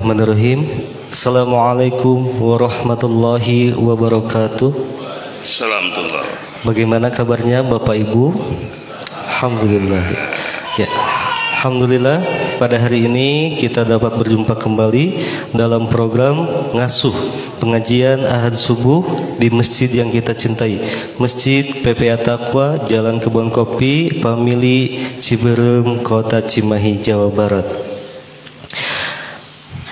Bismillahirrahmanirrahim. Assalamualaikum warahmatullahi wabarakatuh. Assalamualaikum. Bagaimana kabarnya Bapak Ibu? Alhamdulillah. Ya, alhamdulillah pada hari ini kita dapat berjumpa kembali dalam program ngasuh pengajian Ahad Subuh di masjid yang kita cintai, Masjid PPA Taqwa, Jalan Kebun Kopi, Pamili, Ciberem, Kota Cimahi, Jawa Barat.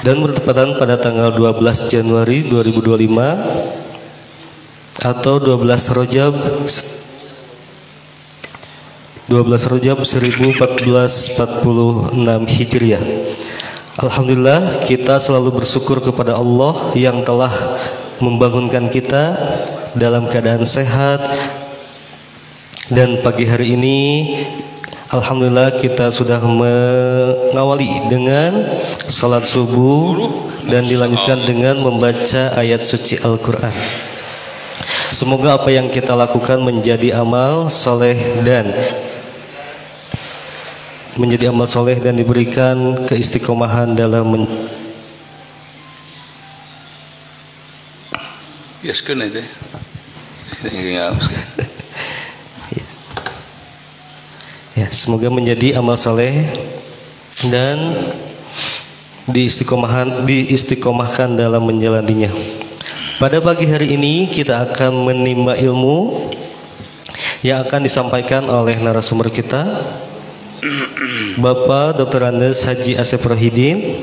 Dan bertepatan pada tanggal 12 Januari 2025 atau 12 Rajab 1446 Hijriah. Alhamdulillah, kita selalu bersyukur kepada Allah yang telah membangunkan kita dalam keadaan sehat. Dan pagi hari ini alhamdulillah kita sudah mengawali dengan salat subuh dan dilanjutkan dengan membaca ayat suci Al-Quran. Semoga apa yang kita lakukan menjadi amal soleh dan diberikan keistiqomahan dalam semoga menjadi amal soleh dan diistiqomahkan dalam menjalaninya. Pada pagi hari ini kita akan menimba ilmu yang akan disampaikan oleh narasumber kita, Bapak Dr. Andes Haji Asep Rohidin.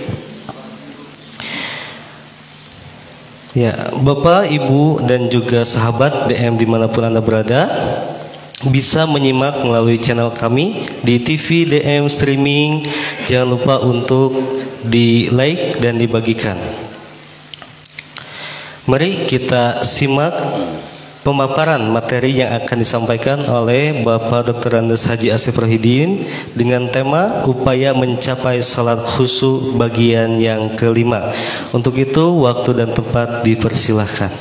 Ya, Bapak, Ibu, dan juga sahabat DM dimanapun Anda berada, bisa menyimak melalui channel kami di TV DM streaming. Jangan lupa untuk di like dan dibagikan. Mari kita simak pemaparan materi yang akan disampaikan oleh Bapak Dr. Andes Haji Asep Rohidin dengan tema upaya mencapai salat khusyuk bagian yang kelima. Untuk itu waktu dan tempat dipersilahkan.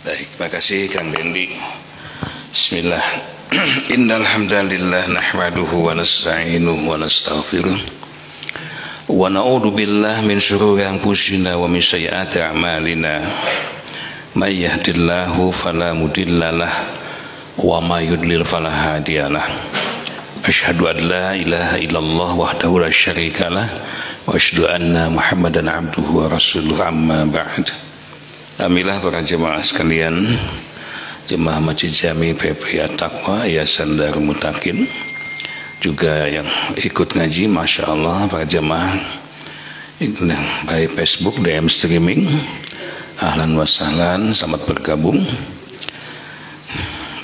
Baik, terima kasih Kang Dendi. Bismillah. Innal hamdalillah nahmaduhu wa nasta'inuhu wa nastaghfiruh. Wa na'udzu billahi min shururi anfusina wa min sayyiati a'malina. May yahdihillahu fala mudhillalah wa may yudlil fala hadiyalah. Asyhadu an la ilaha illallah wahdahu la syarikalah wa asyhadu anna Muhammadan abduhu wa rasuluhu, amma ba'd. Alhamdulillah para jemaah sekalian, Jemaah Masjid Jami PPA Taqwa Yayasan Darul Mutakin, juga yang ikut ngaji, Masya Allah para jemaah baik Facebook DM streaming, ahlan wa sahlan, selamat bergabung.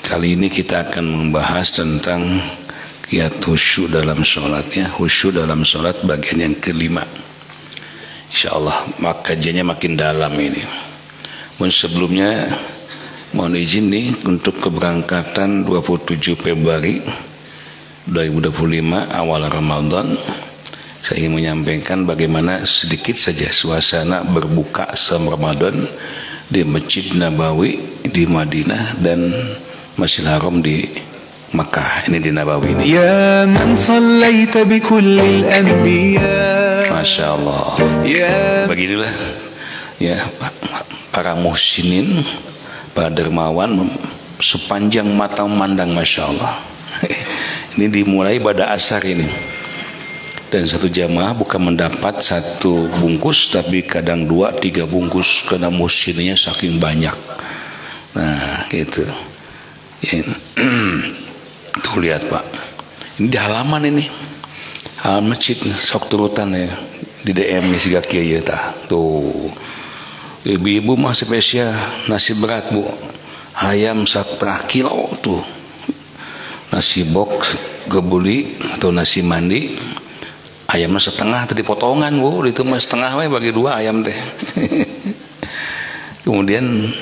Kali ini kita akan membahas tentang kiat khusyuk dalam sholatnya, khusyuk dalam sholat bagian yang kelima. Insya Allah kajiannya makin dalam ini. Sebelumnya mohon izin nih untuk keberangkatan 27 Februari 2025 awal Ramadan, saya ingin menyampaikan bagaimana sedikit saja suasana berbuka selama Ramadan di Masjid Nabawi di Madinah dan Masjidil Haram di Makkah. Ini di Nabawi ini. Ya man sallaita bi kullil anbiya. Masya Allah. Beginilah ya para muhsinin, para dermawan sepanjang mata memandang, Masya Allah. Ini dimulai pada asar ini, dan satu jamaah bukan mendapat satu bungkus, tapi kadang 2-3 bungkus karena muhsinnya saking banyak. Nah gitu ya. Tuh lihat Pak, ini di halaman ini, halaman masjid, sok turutan ya di DM nih si kiai ya. Tuh ibu-ibu mah spesial nasi berat Bu, ayam 1,5 kilo tuh, nasi box gebuli atau nasi mandi, ayamnya setengah tadi potongan Bu, itu mah setengah bagi 2 ayam teh. Kemudian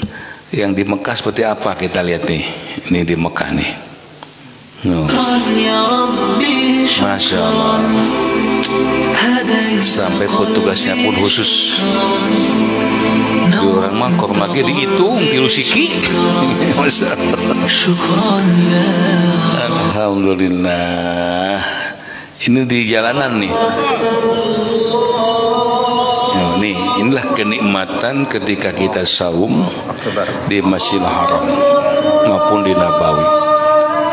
yang di Mekah seperti apa kita lihat nih, ini di Mekah nih. Masya Allah, sampai petugasnya pun khusus. Orang mah kormake dihitung kilo siki. Alhamdulillah. Ini di jalanan nih. inilah kenikmatan ketika kita saum di Masjidil Haram maupun di Nabawi.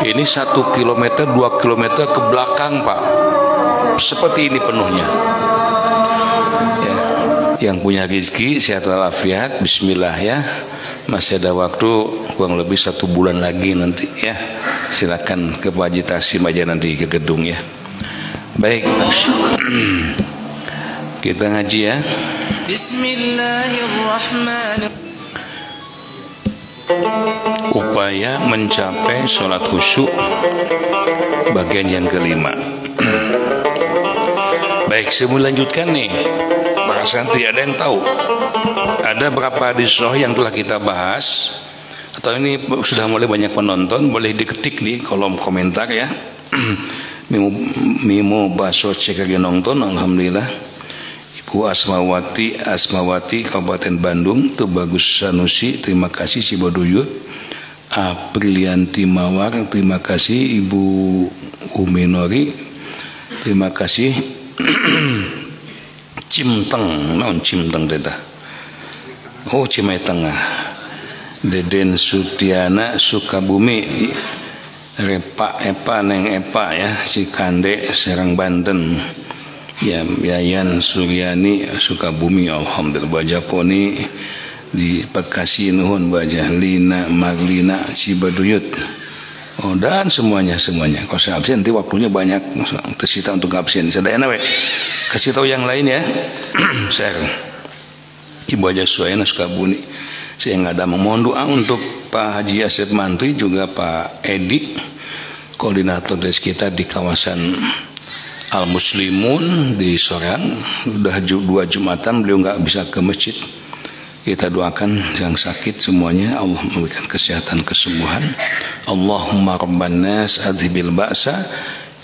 Ini 1 kilometer 2 kilometer ke belakang Pak, seperti ini penuhnya ya. Yang punya rezeki sehat walafiat, bismillah ya, masih ada waktu kurang lebih 1 bulan lagi nanti ya. Silakan ke Pak Haji Tasim aja nanti ke gedung ya. Baik, kita ngaji ya. Bismillahirrahmanirrahim. Upaya mencapai sholat khusyuk bagian yang kelima. Baik, sebelum lanjutkan nih, para santri ada yang tahu ada berapa hadis sahih yang telah kita bahas, atau ini sudah mulai banyak penonton, boleh diketik di kolom komentar ya. Mimo baso cekage nonton, alhamdulillah. Ibu Asmawati Kabupaten Bandung, tuh bagus Sanusi, terima kasih Ciboduyut. Aprilianti Mawar, terima kasih. Ibu Uminori, terima kasih. Cimteng, naon Cimteng teta? Oh, Cimahi Tengah. Deden Sutiana Sukabumi, Repa Epa Neng Epa ya, Cikande Serang Banten ya, Yayan Suryani Sukabumi, alhamdulillah. Baja Poni di Bekasi nuhun, Baja Lina Maglina Cibaduyut, oh, dan semuanya kalau saya absen nanti waktunya banyak tersita untuk absen. Sadayana we kasih tahu yang lain ya. Share Ibu Haja Suayana Sukabumi, saya nggak ada. Mohon doa untuk Pak Haji Asep Mantri, juga Pak Edi, koordinator des kita di kawasan Al Muslimun di Soreang. Sudah 2 Jumatan beliau nggak bisa ke masjid. Kita doakan yang sakit semuanya Allah memberikan kesehatan, kesembuhan. Allahumma rabban nas adhibil ba'sa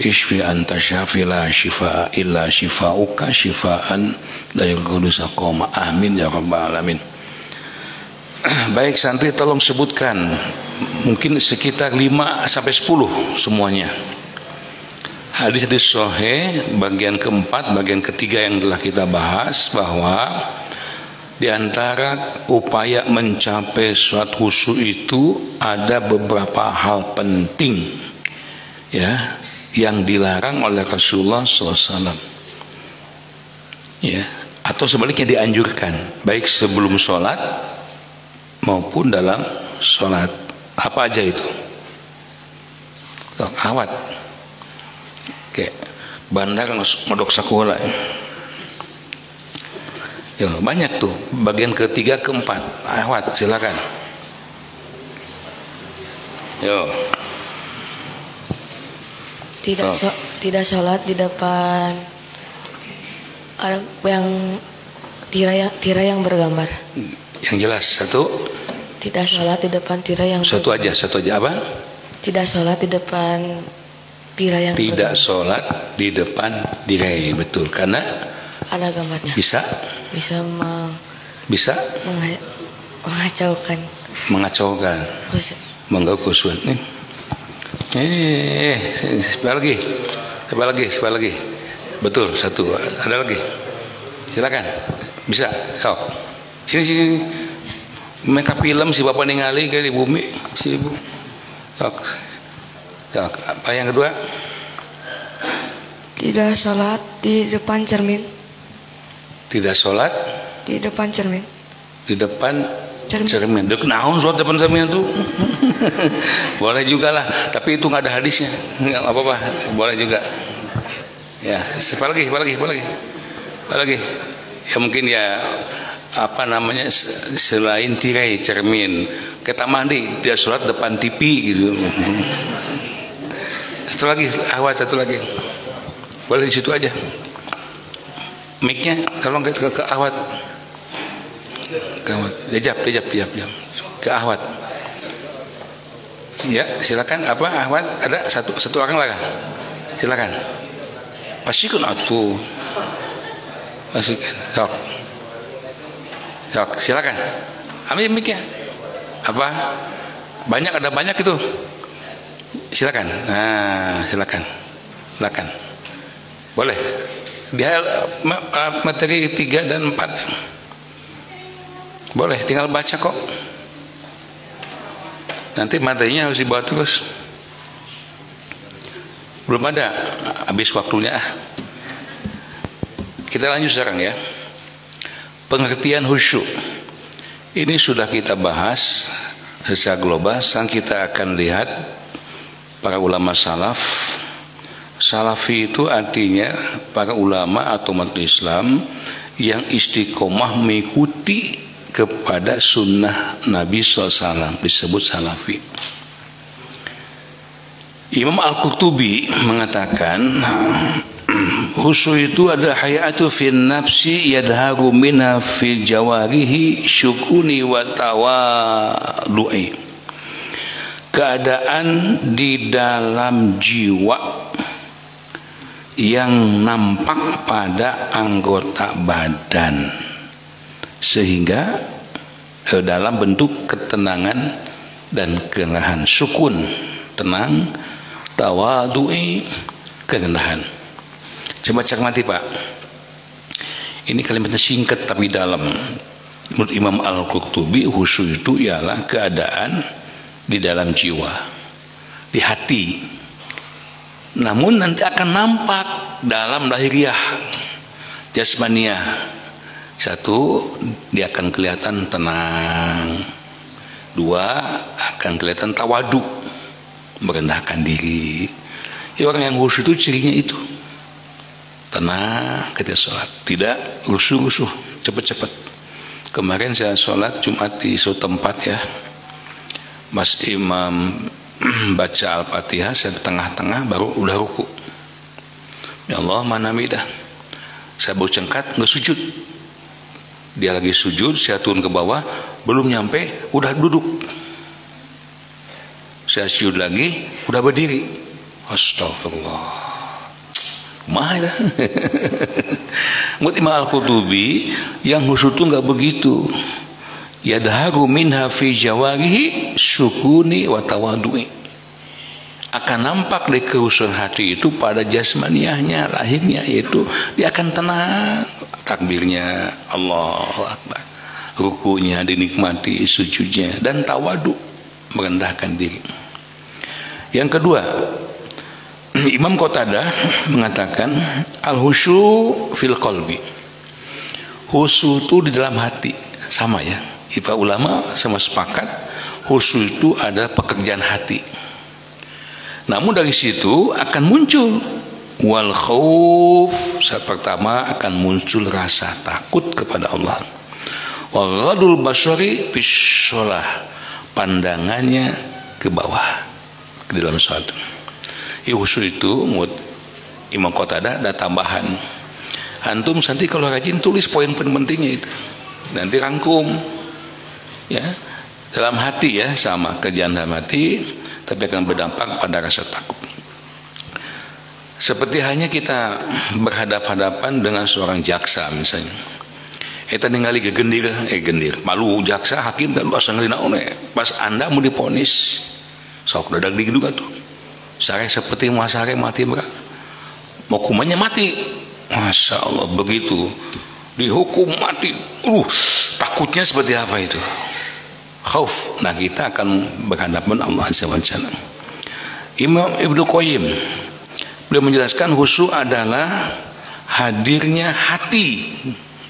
ishfi anta syafi la shifaa illa shifauka shifaan la yughadiru saqama. Amin ya rabbal alamin. Baik santri, tolong sebutkan mungkin sekitar 5 sampai 10 semuanya hadis-hadis sahih bagian keempat, bagian ketiga yang telah kita bahas, bahwa di antara upaya mencapai sholat khusyuk itu ada beberapa hal penting ya, yang dilarang oleh Rasulullah SAW ya, atau sebaliknya dianjurkan, baik sebelum sholat maupun dalam sholat. Apa aja itu? Awat kayak bandar ngodok sakola ya, banyak tuh. Bagian ketiga keempat, awat, silakan. Yo. Tidak sholat di depan ada yang tirai yang bergambar. Yang jelas satu. Tidak sholat di depan tirai yang satu aja apa? Tidak sholat di depan tirai yang tidak bergambar. Sholat di depan tirai, betul, karena ada gambarnya. Bisa mengacaukan mengganggu khusyuk nih. Siapa lagi, betul, satu, ada lagi, silakan, bisa, sok, sini, mereka film si bapak ningali kayak di bumi, si ibu, sok, apa yang kedua? Tidak sholat di depan cermin. Tidak sholat di depan cermin. Di depan cermin. Dek naon sholat depan cermin itu? Boleh juga lah, tapi itu nggak ada hadisnya. Nggak apa-apa, boleh juga. Ya, siapa lagi? Ya mungkin ya apa namanya, selain tirai cermin, kita mandi dia sholat depan TV gitu. Satu lagi. Boleh di situ aja. Mic-nya tolong ke awat. Jap. Ke awat. Ya, silakan. Apa awat? Ada satu orang lagi. Silakan. Pasikun atuh. Pasikun. Sok, silakan. Ambil mic-nya. Apa? Ada banyak itu. Silakan. Nah, silakan. Boleh. Dia materi 3 dan 4. Boleh, tinggal baca kok. Nanti materinya harus dibawa terus. Belum ada, habis waktunya. Kita lanjut sekarang ya. Pengertian khusyuk. Ini sudah kita bahas secara global. Sekarang kita akan lihat para ulama salaf. Salafi itu artinya para ulama atau umat Islam yang istiqomah mengikuti kepada sunnah Nabi SAW, disebut salafi. Imam Al-Qurtubi mengatakan khusyuk itu ada hayatu fin nafsi yadharu minha fil jawarihi syukuni wa tawadu'i. Keadaan di dalam jiwa yang nampak pada anggota badan, sehingga dalam bentuk ketenangan dan kerendahan. Sukun, tenang, tawadu'i, kerendahan. Coba cermati Pak, ini kalimatnya singkat tapi dalam. Menurut Imam Al-Qurtubi, khusyuk itu ialah keadaan di dalam jiwa, di hati, namun nanti akan nampak dalam lahiriah, jasmaniah. Satu, dia akan kelihatan tenang. Dua, akan kelihatan tawadu, merendahkan diri. Ya, orang yang khusyuk itu cirinya itu tenang ketika sholat, tidak rusuh-rusuh, cepat-cepat. Kemarin saya sholat Jumat di suatu tempat ya, Mas Imam baca Al-Fatihah, saya di tengah-tengah baru udah ruku. Ya Allah, mana midah. Saya baru cengkat, nggak sujud. Dia lagi sujud, saya turun ke bawah, belum nyampe, udah duduk. Saya sujud lagi, udah berdiri. Astagfirullah. Mahal. Menurut Imam Al-Qurtubi, yang khusyuk itu nggak begitu. Yadharu minha fi jawarihi syukuni wa tawadu'i. Akan nampak di kehusuan hati itu pada jasmaniahnya, lahirnya, yaitu dia akan tenang, takbirnya Allahu Akbar, rukunya dinikmati, sujudnya, dan tawadu, merendahkan diri. Yang kedua, Imam Qatadah mengatakan al-husyu fil qalbi. Khusyuk itu di dalam hati. Sama ya, para ulama sama sepakat khusyuk itu adalah pekerjaan hati. Namun dari situ akan muncul wal khauf. Saat pertama akan muncul rasa takut kepada Allah. Wal ghadul basari bis shalah, pandangannya ke bawah ke dalam salat. Khusyuk itu menurut Imam Qatadah ada tambahan. Antum nanti kalau rajin tulis poin-poin pentingnya itu, nanti rangkum ya, dalam hati ya, sama kerjaan dalam hati, tapi akan berdampak pada rasa takut. Seperti hanya kita berhadap-hadapan dengan seorang jaksa misalnya, kita ningali gendir, malu jaksa hakim kan asa ngelina one, pas Anda mau diponis sok dadag digiduga tuh. Saya seperti muasare mati berat, mau hukumannya mati. Masya Allah, begitu dihukum mati, takutnya seperti apa itu? Khauf. Nah, kita akan berhadapan Allah Azza wa Jalla. Imam Ibnu Qayyim beliau menjelaskan khusyuk adalah hadirnya hati,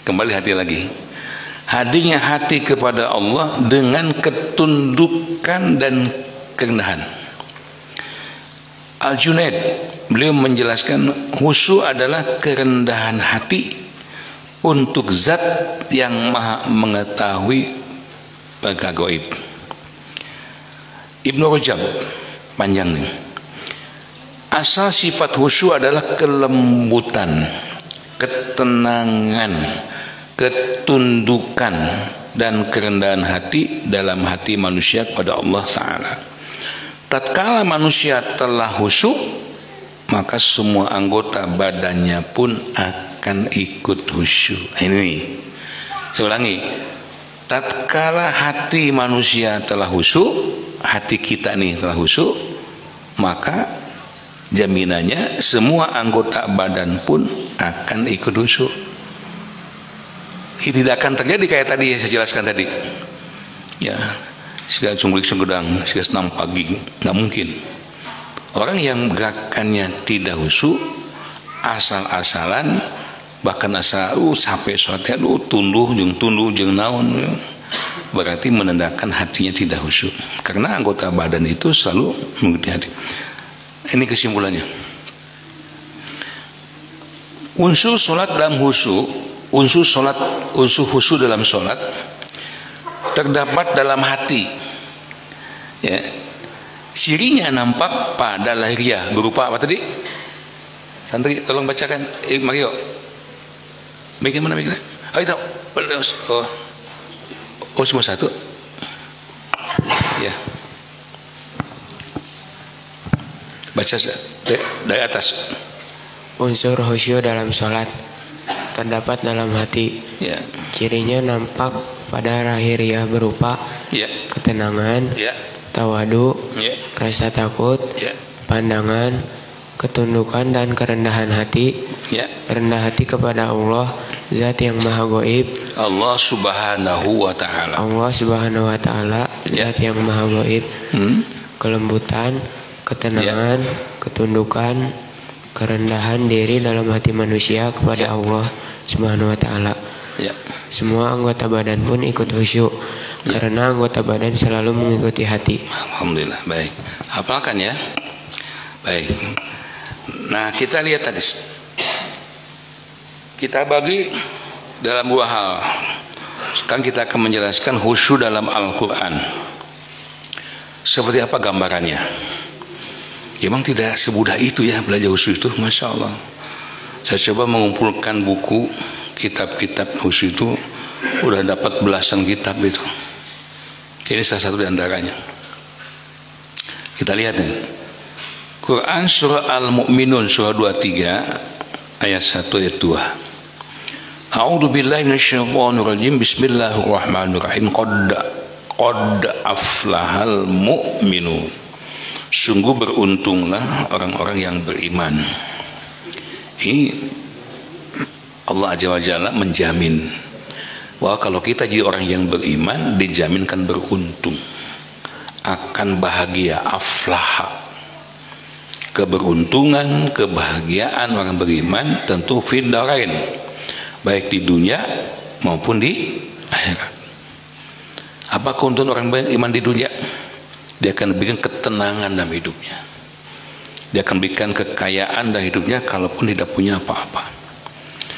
kembali hati lagi, hadirnya hati kepada Allah dengan ketundukan dan kerendahan. Al-Junaid beliau menjelaskan khusyuk adalah kerendahan hati untuk zat yang maha mengetahui perkara gaib. Ibnu Rajab panjang nih. Asal sifat khusyuk adalah kelembutan, ketenangan, ketundukan dan kerendahan hati dalam hati manusia kepada Allah Ta'ala. Tatkala manusia telah khusyuk, maka semua anggota badannya pun akan ikut khusyuk. Ini saya ulangi, tatkala hati manusia telah khusyuk, hati kita nih telah khusyuk, maka jaminannya semua anggota badan pun akan ikut khusyuk. Ini tidak akan terjadi kayak tadi yang saya jelaskan tadi. Ya, segala cunggulik segedang, segala senam pagi, nggak mungkin. Orang yang gerakannya tidak khusyuk, asal-asalan, bahkan asal sampai sholatnya tunduh jeung naon, berarti menandakan hatinya tidak khusyuk. Karena anggota badan itu selalu mengikuti hati. Ini kesimpulannya. Unsur sholat dalam khusyuk, unsur khusyuk dalam sholat terdapat dalam hati. Ya. Cirinya nampak pada lahiriah berupa apa tadi? Santri tolong bacakan. Mario. Bagaimana? Oh itu. Oh cuma satu. Ya. Baca dari atas. Unsur khusyuk dalam sholat terdapat dalam hati. Ya. Cirinya nampak pada lahiriah berupa ketenangan, tawadu, rasa takut, pandangan, ketundukan dan kerendahan hati. Rendah hati kepada Allah, Zat yang Maha Gaib. Allah Subhanahu wa Ta'ala, Zat yang Maha Gaib. Kelembutan, ketenangan, ketundukan, kerendahan diri dalam hati manusia kepada Allah Subhanahu wa Ta'ala. Semua anggota badan pun ikut khusyuk karena anggota badan selalu mengikuti hati. Alhamdulillah, baik. Hafalkan ya. Baik. Nah, kita lihat tadi. Kita bagi dalam dua hal. Sekarang kita akan menjelaskan khusyuk dalam Al-Quran. Seperti apa gambarannya? Memang tidak semudah itu ya belajar khusyuk itu, Masya Allah. Saya coba mengumpulkan buku kitab-kitab khusyuk itu, udah dapat belasan kitab itu. Ini salah satu di antaranya. Kita lihat nih. Quran surah Al-Mu'minun surah 23 ayat 1 ayat 2. A'udzu billahi minasyaitonir rajim. Bismillahirrahmanirrahim. Qad aflahal mu'minun. Sungguh beruntunglah orang-orang yang beriman. Ini Allah Azza wa Jalla menjamin bahwa kalau kita jadi orang yang beriman, dijaminkan beruntung, akan bahagia, aflaha. Keberuntungan, kebahagiaan orang beriman tentu fid darain, baik di dunia maupun di akhirat. Apa keuntungan orang beriman di dunia? Dia akan berikan ketenangan dalam hidupnya. Dia akan berikan kekayaan dalam hidupnya kalaupun tidak punya apa-apa.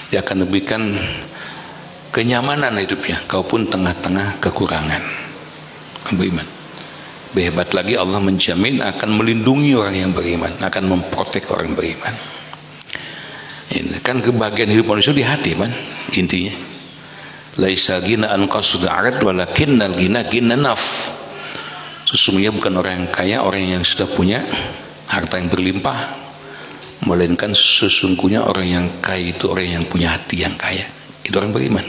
Dia akan memberikan kenyamanan hidupnya kalaupun tengah-tengah kekurangan. Beriman. Hebat lagi Allah menjamin akan melindungi orang yang beriman, akan memprotek orang beriman. Ini kan kebahagiaan hidup manusia di hati kan intinya. Laisa ghina an qasd arad walakinnal ghina ghina naf. Sesungguhnya bukan orang yang kaya orang yang sudah punya harta yang berlimpah, melainkan sesungguhnya orang yang kaya itu orang yang punya hati yang kaya. Itu orang beriman.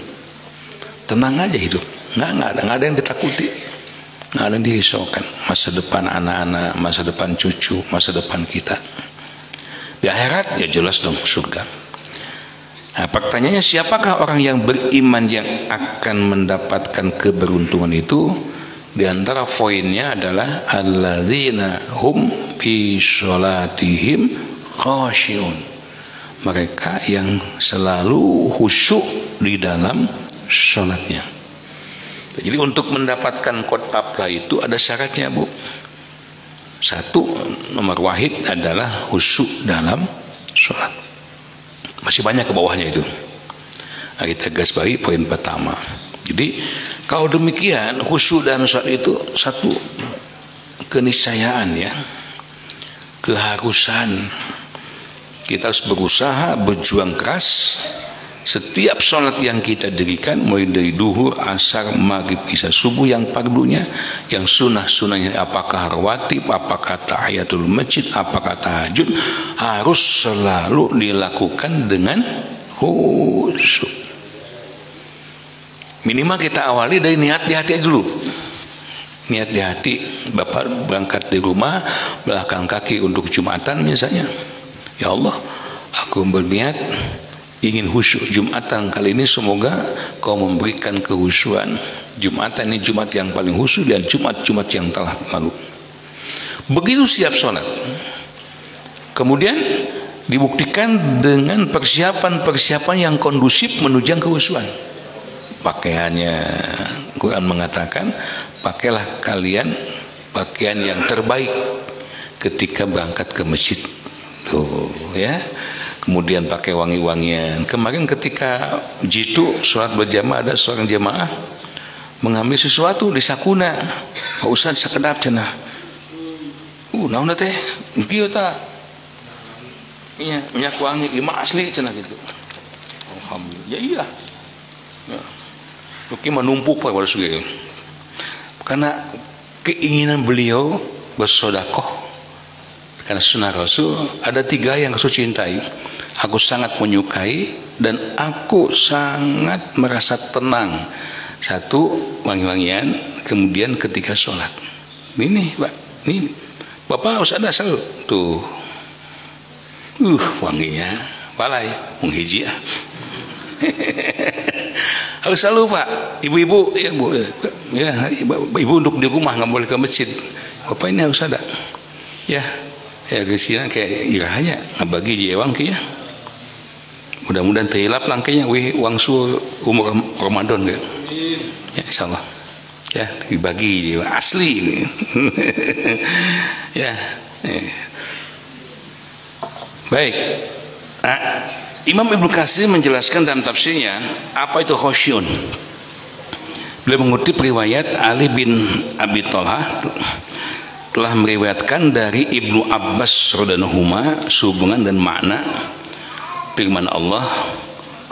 Tenang aja hidup, nggak ada yang ditakuti, nggak ada yang dirisaukan. Masa depan anak-anak, masa depan cucu, masa depan kita. Di akhirat ya jelas dong surga. Nah, pertanyaannya siapakah orang yang beriman yang akan mendapatkan keberuntungan itu? Di antara poinnya adalah alladzina hum fi sholatihim khashi'un. Mereka yang selalu khusyuk di dalam sholatnya. Jadi untuk mendapatkan qad aflah itu ada syaratnya, Bu. Satu, nomor wahid adalah khusyuk dalam sholat. Masih banyak ke bawahnya itu. Nah, kita garis bawahi poin pertama. Jadi kalau demikian khusyuk dalam sholat itu satu keniscayaan ya, keharusan. Kita harus berusaha, berjuang keras. Setiap sholat yang kita dirikan, mulai dari duhur, asar, maghrib, isya, subuh yang fardunya, yang sunnah-sunnahnya, apakah rawatib, apakah tahiyatul masjid, apakah tahajud, harus selalu dilakukan dengan khusyuk. Minimal kita awali dari niat di hati dulu. Niat di hati, Bapak berangkat di rumah, belakang kaki untuk Jumatan misalnya. Ya Allah, aku berniat ingin khusyuk Jumatan kali ini, semoga kau memberikan kehusyuan. Jumatan ini Jumat yang paling khusyuk dan Jumat-Jumat yang telah lalu. Begitu siap sholat, kemudian dibuktikan dengan persiapan-persiapan yang kondusif menunjang kehusyuan. Pakaiannya, Quran mengatakan, pakailah kalian pakaian yang terbaik ketika berangkat ke masjid. Tuh ya. Kemudian pakai wangi-wangian. Kemarin ketika jitu sholat berjamaah, ada seorang jamaah mengambil sesuatu di sakuna. Pak Ustaz sakedap cenah. Naon teh? Kieu ta? Iya, minyak wangi gimana asli cenah gitu. Alhamdulillah. Ya iya. Ya. Oke menumpuk Pak Warsuge. Karena keinginan beliau bersedekah. Karena sunnah Rasul ada 3 yang Rasul cintai. Aku sangat menyukai dan aku sangat merasa tenang. 1, wangi-wangian, kemudian ketika sholat. Ini Pak, ini Bapak harus ada selalu tuh. Wanginya, palai, menghiji ya. Harus selalu Pak, ibu-ibu, ya Bu, ya ibu untuk di rumah nggak boleh ke masjid. Bapak ini harus ada, ya. Ya kesian kayak irahnya ngabagi jiwang kia. Mudah-mudahan terhilap langkahnya wangsu umur Ramadan ya. Ya insyaallah. Ya dibagi jiwa asli ini. Ya. Baik. Imam Ibnu Katsir menjelaskan dalam tafsirnya apa itu khusyun. Beliau mengutip riwayat Ali bin Abi Thalhah telah meriwayatkan dari Ibnu Abbas radhiyallahu anhu sehubungan dan makna firman Allah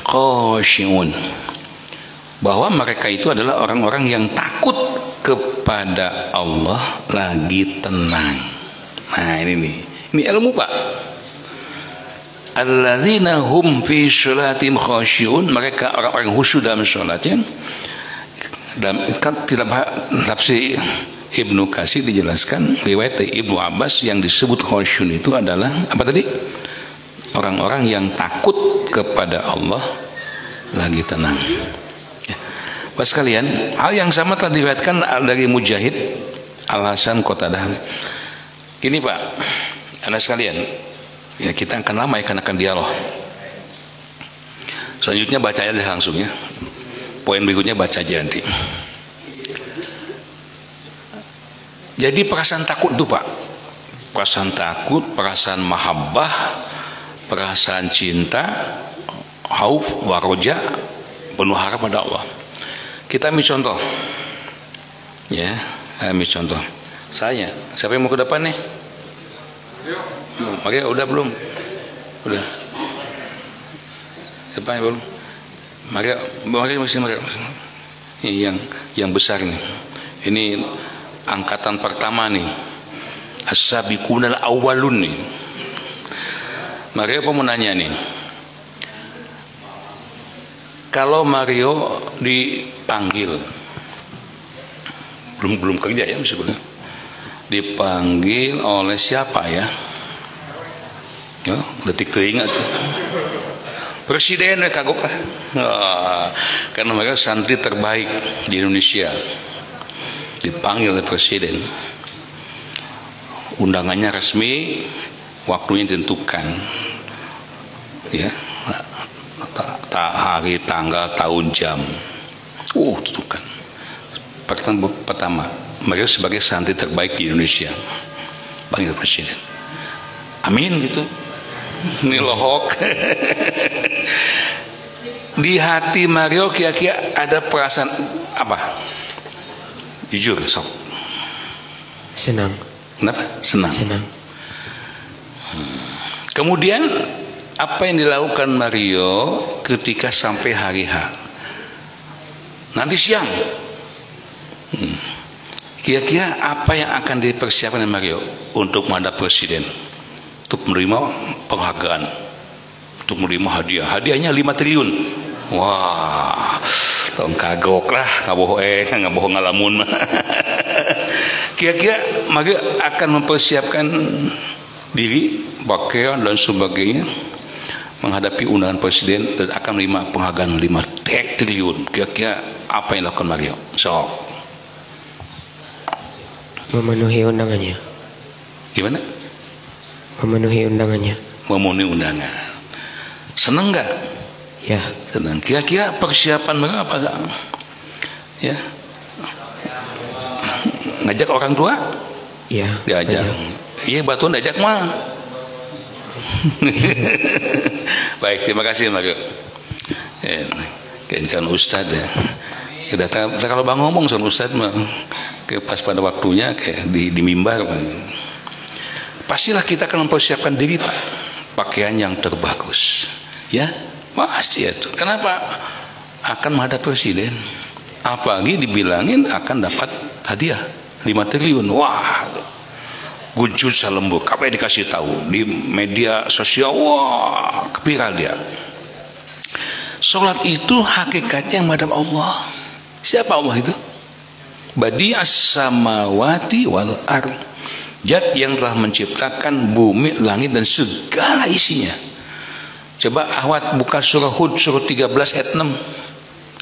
khasyi'un, bahwa mereka itu adalah orang-orang yang takut kepada Allah lagi tenang. Nah ini ilmu Pak. Alladzina hum fi sholatim khasyi'un, mereka orang-orang khusyuk dalam sholatnya. Dalam tafsir Ibnu Katsir dijelaskan riwayat dari Ibnu Abbas yang disebut khusyun itu adalah apa tadi? Orang-orang yang takut kepada Allah lagi tenang. Ya. Pas sekalian, hal yang sama telah diriwayatkan dari Mujahid, Al-Hasan, Qatadah. Ini Pak, anak sekalian, ya kita akan lama ya karena akan dialog. Selanjutnya baca aja langsung ya. Poin berikutnya baca aja nanti. Jadi perasaan takut itu Pak, perasaan takut, perasaan mahabbah, perasaan cinta, khauf, waroja, penuh harap pada Allah. Kita ambil contoh, ya, ambil contoh. Saya, siapa yang mau ke depan nih? Oke, udah belum? Udah. Siapa yang belum? Mari masih. Ini yang besar nih. Ini angkatan pertama nih, as-sabiqunal awwalun nih. Mario apa mau nanya nih? Kalau Mario dipanggil, belum kerja ya meskipun dipanggil oleh siapa ya? Yo, detik teringat tuh. Presiden kagok lah. Karena mereka santri terbaik di Indonesia. Dipanggil oleh presiden, undangannya resmi, waktunya ditentukan, ya, hari, tanggal, tahun, jam, tentukan. Pertama, mereka sebagai santri terbaik di Indonesia, panggil presiden, amin gitu, ini lohok. Di hati Mario kira-kira ada perasaan apa? Jujur sok. Senang. Kenapa? Senang. Kemudian apa yang dilakukan Mario ketika sampai hari H? Nanti siang. Kira-kira apa yang akan dipersiapkan oleh Mario untuk menghadap presiden, untuk menerima penghargaan, untuk menerima hadiah? Hadiahnya 5 triliun. Wah, tong kagok lah, nggak bohong ngalamun. Kira-kira Mario akan mempersiapkan diri, pakaian dan sebagainya menghadapi undangan presiden dan akan menerima penghargaan 5 triliun. Kira-kira apa yang dilakukan Mario? So, memenuhi undangannya. gimana? Memenuhi undangannya. Memenuhi undangan. Seneng nggak? Ya. Seneng. Kira-kira persiapan mereka apa? Ya. Ngajak orang tua? Ya. Diajak. Iya, batuan diajak mah. Baik, terima kasih Mario. Kencan Ustadz ya. Kalau bang ngomong sama Ustadz mah, pas pada waktunya kayak di mimbar. Pastilah kita akan mempersiapkan diri Pak, pakaian yang terbagus. Ya, pasti itu. Kenapa? Akan menghadap presiden. Apalagi dibilangin akan dapat hadiah 5 triliun. Wah, guncul salembur. Apa yang dikasih tahu di media sosial? Wah, viral dia. Salat itu hakikatnya menghadap Allah. Siapa Allah itu? Badi'as samawati wal ard. Zat yang telah menciptakan bumi, langit dan segala isinya. Coba Ahwat buka surah Hud surah 13 ayat 6.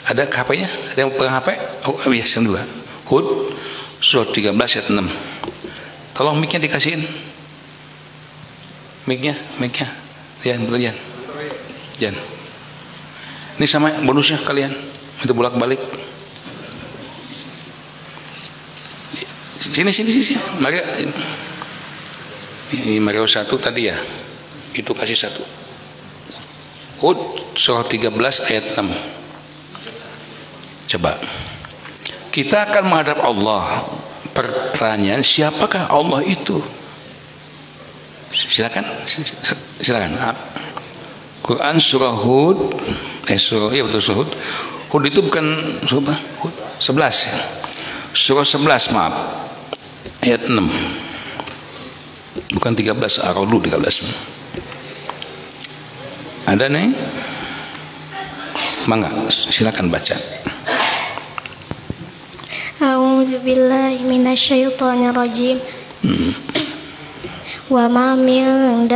Ada HP-nya? Ada yang pegang HP? Oh iya, yang dua. Hud surah 13 ayat 6. Tolong mic-nya dikasihin. Mic-nya. Jan, betul Jan. Jan. Ini sama bonusnya kalian. Itu bolak-balik. Sini. Mario. Ini Mario 1 tadi ya. Itu kasih 1. Hud surah 13 ayat 6. Coba. Kita akan menghadap Allah. Pertanyaan, siapakah Allah itu? Silakan. Quran surah Hud, surah Hud. Hud itu bukan surah Hud 11. Surah 11, maaf. Ayat 6. Bukan 13, Ar-Ra'd 13. Ada nih? Mangga, silakan baca. A'udzu billahi minasyaitonir rajim. Wa ma min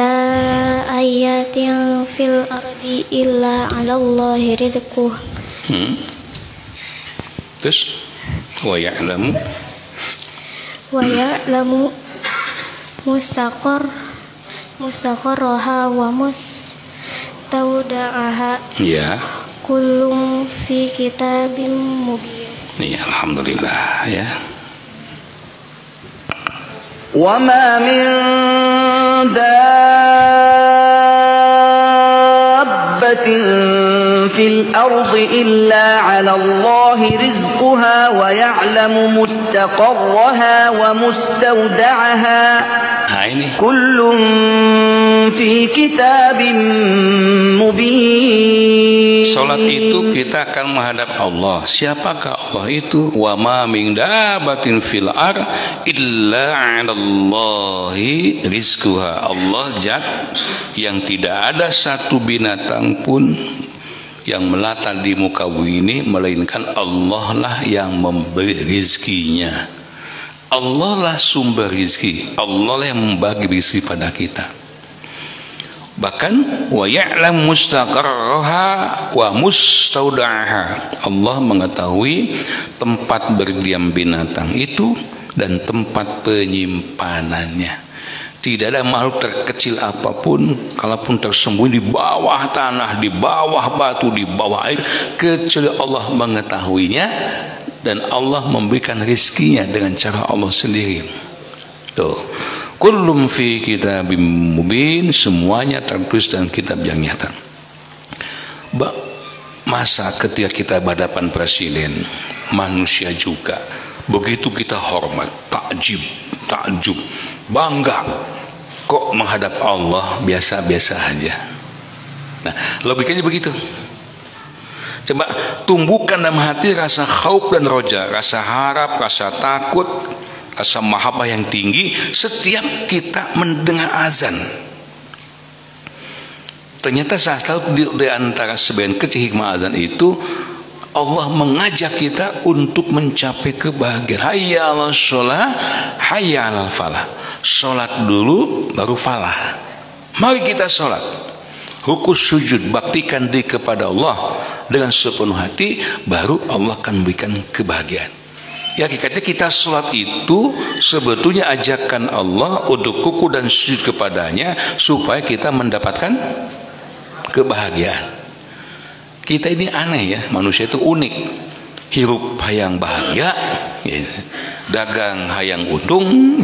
ayatin fil ardi illa 'alallahi rizquh. Terus wa ya'lamu mustaqarraha wa mustawda'aha. Ya. Kullum fi kitabim mubin. Ya, alhamdulillah ya. Wa ma min dabbatin fil ardi illa 'ala Allahi rizquha wa ya'lamu mustaqarraha wa mustawda'aha. Ini Kullun fi kitabim mubin. salat itu kita akan menghadap Allah. Siapakah Allah itu? Wa ma min dabatin fil ar illa 'alallahi rizquha. Allah zat yang tidak ada satu binatang pun yang melata di muka bumi ini melainkan Allah lah yang memberi rizkinya. Allah lah sumber rizki. Allah lah yang membagi rizki pada kita. Bahkan wa ya'lam mustaqarraha wa mustawda'aha. Allah mengetahui tempat berdiam binatang itu dan tempat penyimpanannya. Tidak ada makhluk terkecil apapun, kalaupun tersembunyi di bawah tanah, di bawah batu, di bawah air, kecuali Allah mengetahuinya. Dan Allah memberikan rizkinya dengan cara Allah sendiri. Tuh, kullum fi kitabim mubin, semuanya tertulis dalam kitab yang nyata. Masa ketika kita berhadapan presiden, manusia juga, begitu kita hormat, takjub, bangga, kok menghadap Allah biasa-biasa aja. Nah, logikanya begitu. Coba tumbuhkan dalam hati rasa khauf dan roja, rasa harap, rasa takut, rasa mahabbah yang tinggi setiap kita mendengar azan. Ternyata saya tahu di antara sebagian kecil hikmah azan itu Allah mengajak kita untuk mencapai kebahagiaan. Hayya 'alas shalah, hayya 'alal falah. Salat dulu baru falah. Mari kita salat. ruku sujud, baktikan diri kepada Allah dengan sepenuh hati, baru Allah akan memberikan kebahagiaan. Ya, hakikatnya kita sholat itu sebetulnya ajakan Allah untuk ruku dan sujud kepadanya supaya kita mendapatkan kebahagiaan. Kita ini aneh ya, manusia itu unik. Hirup hayang bahagia, dagang hayang untung,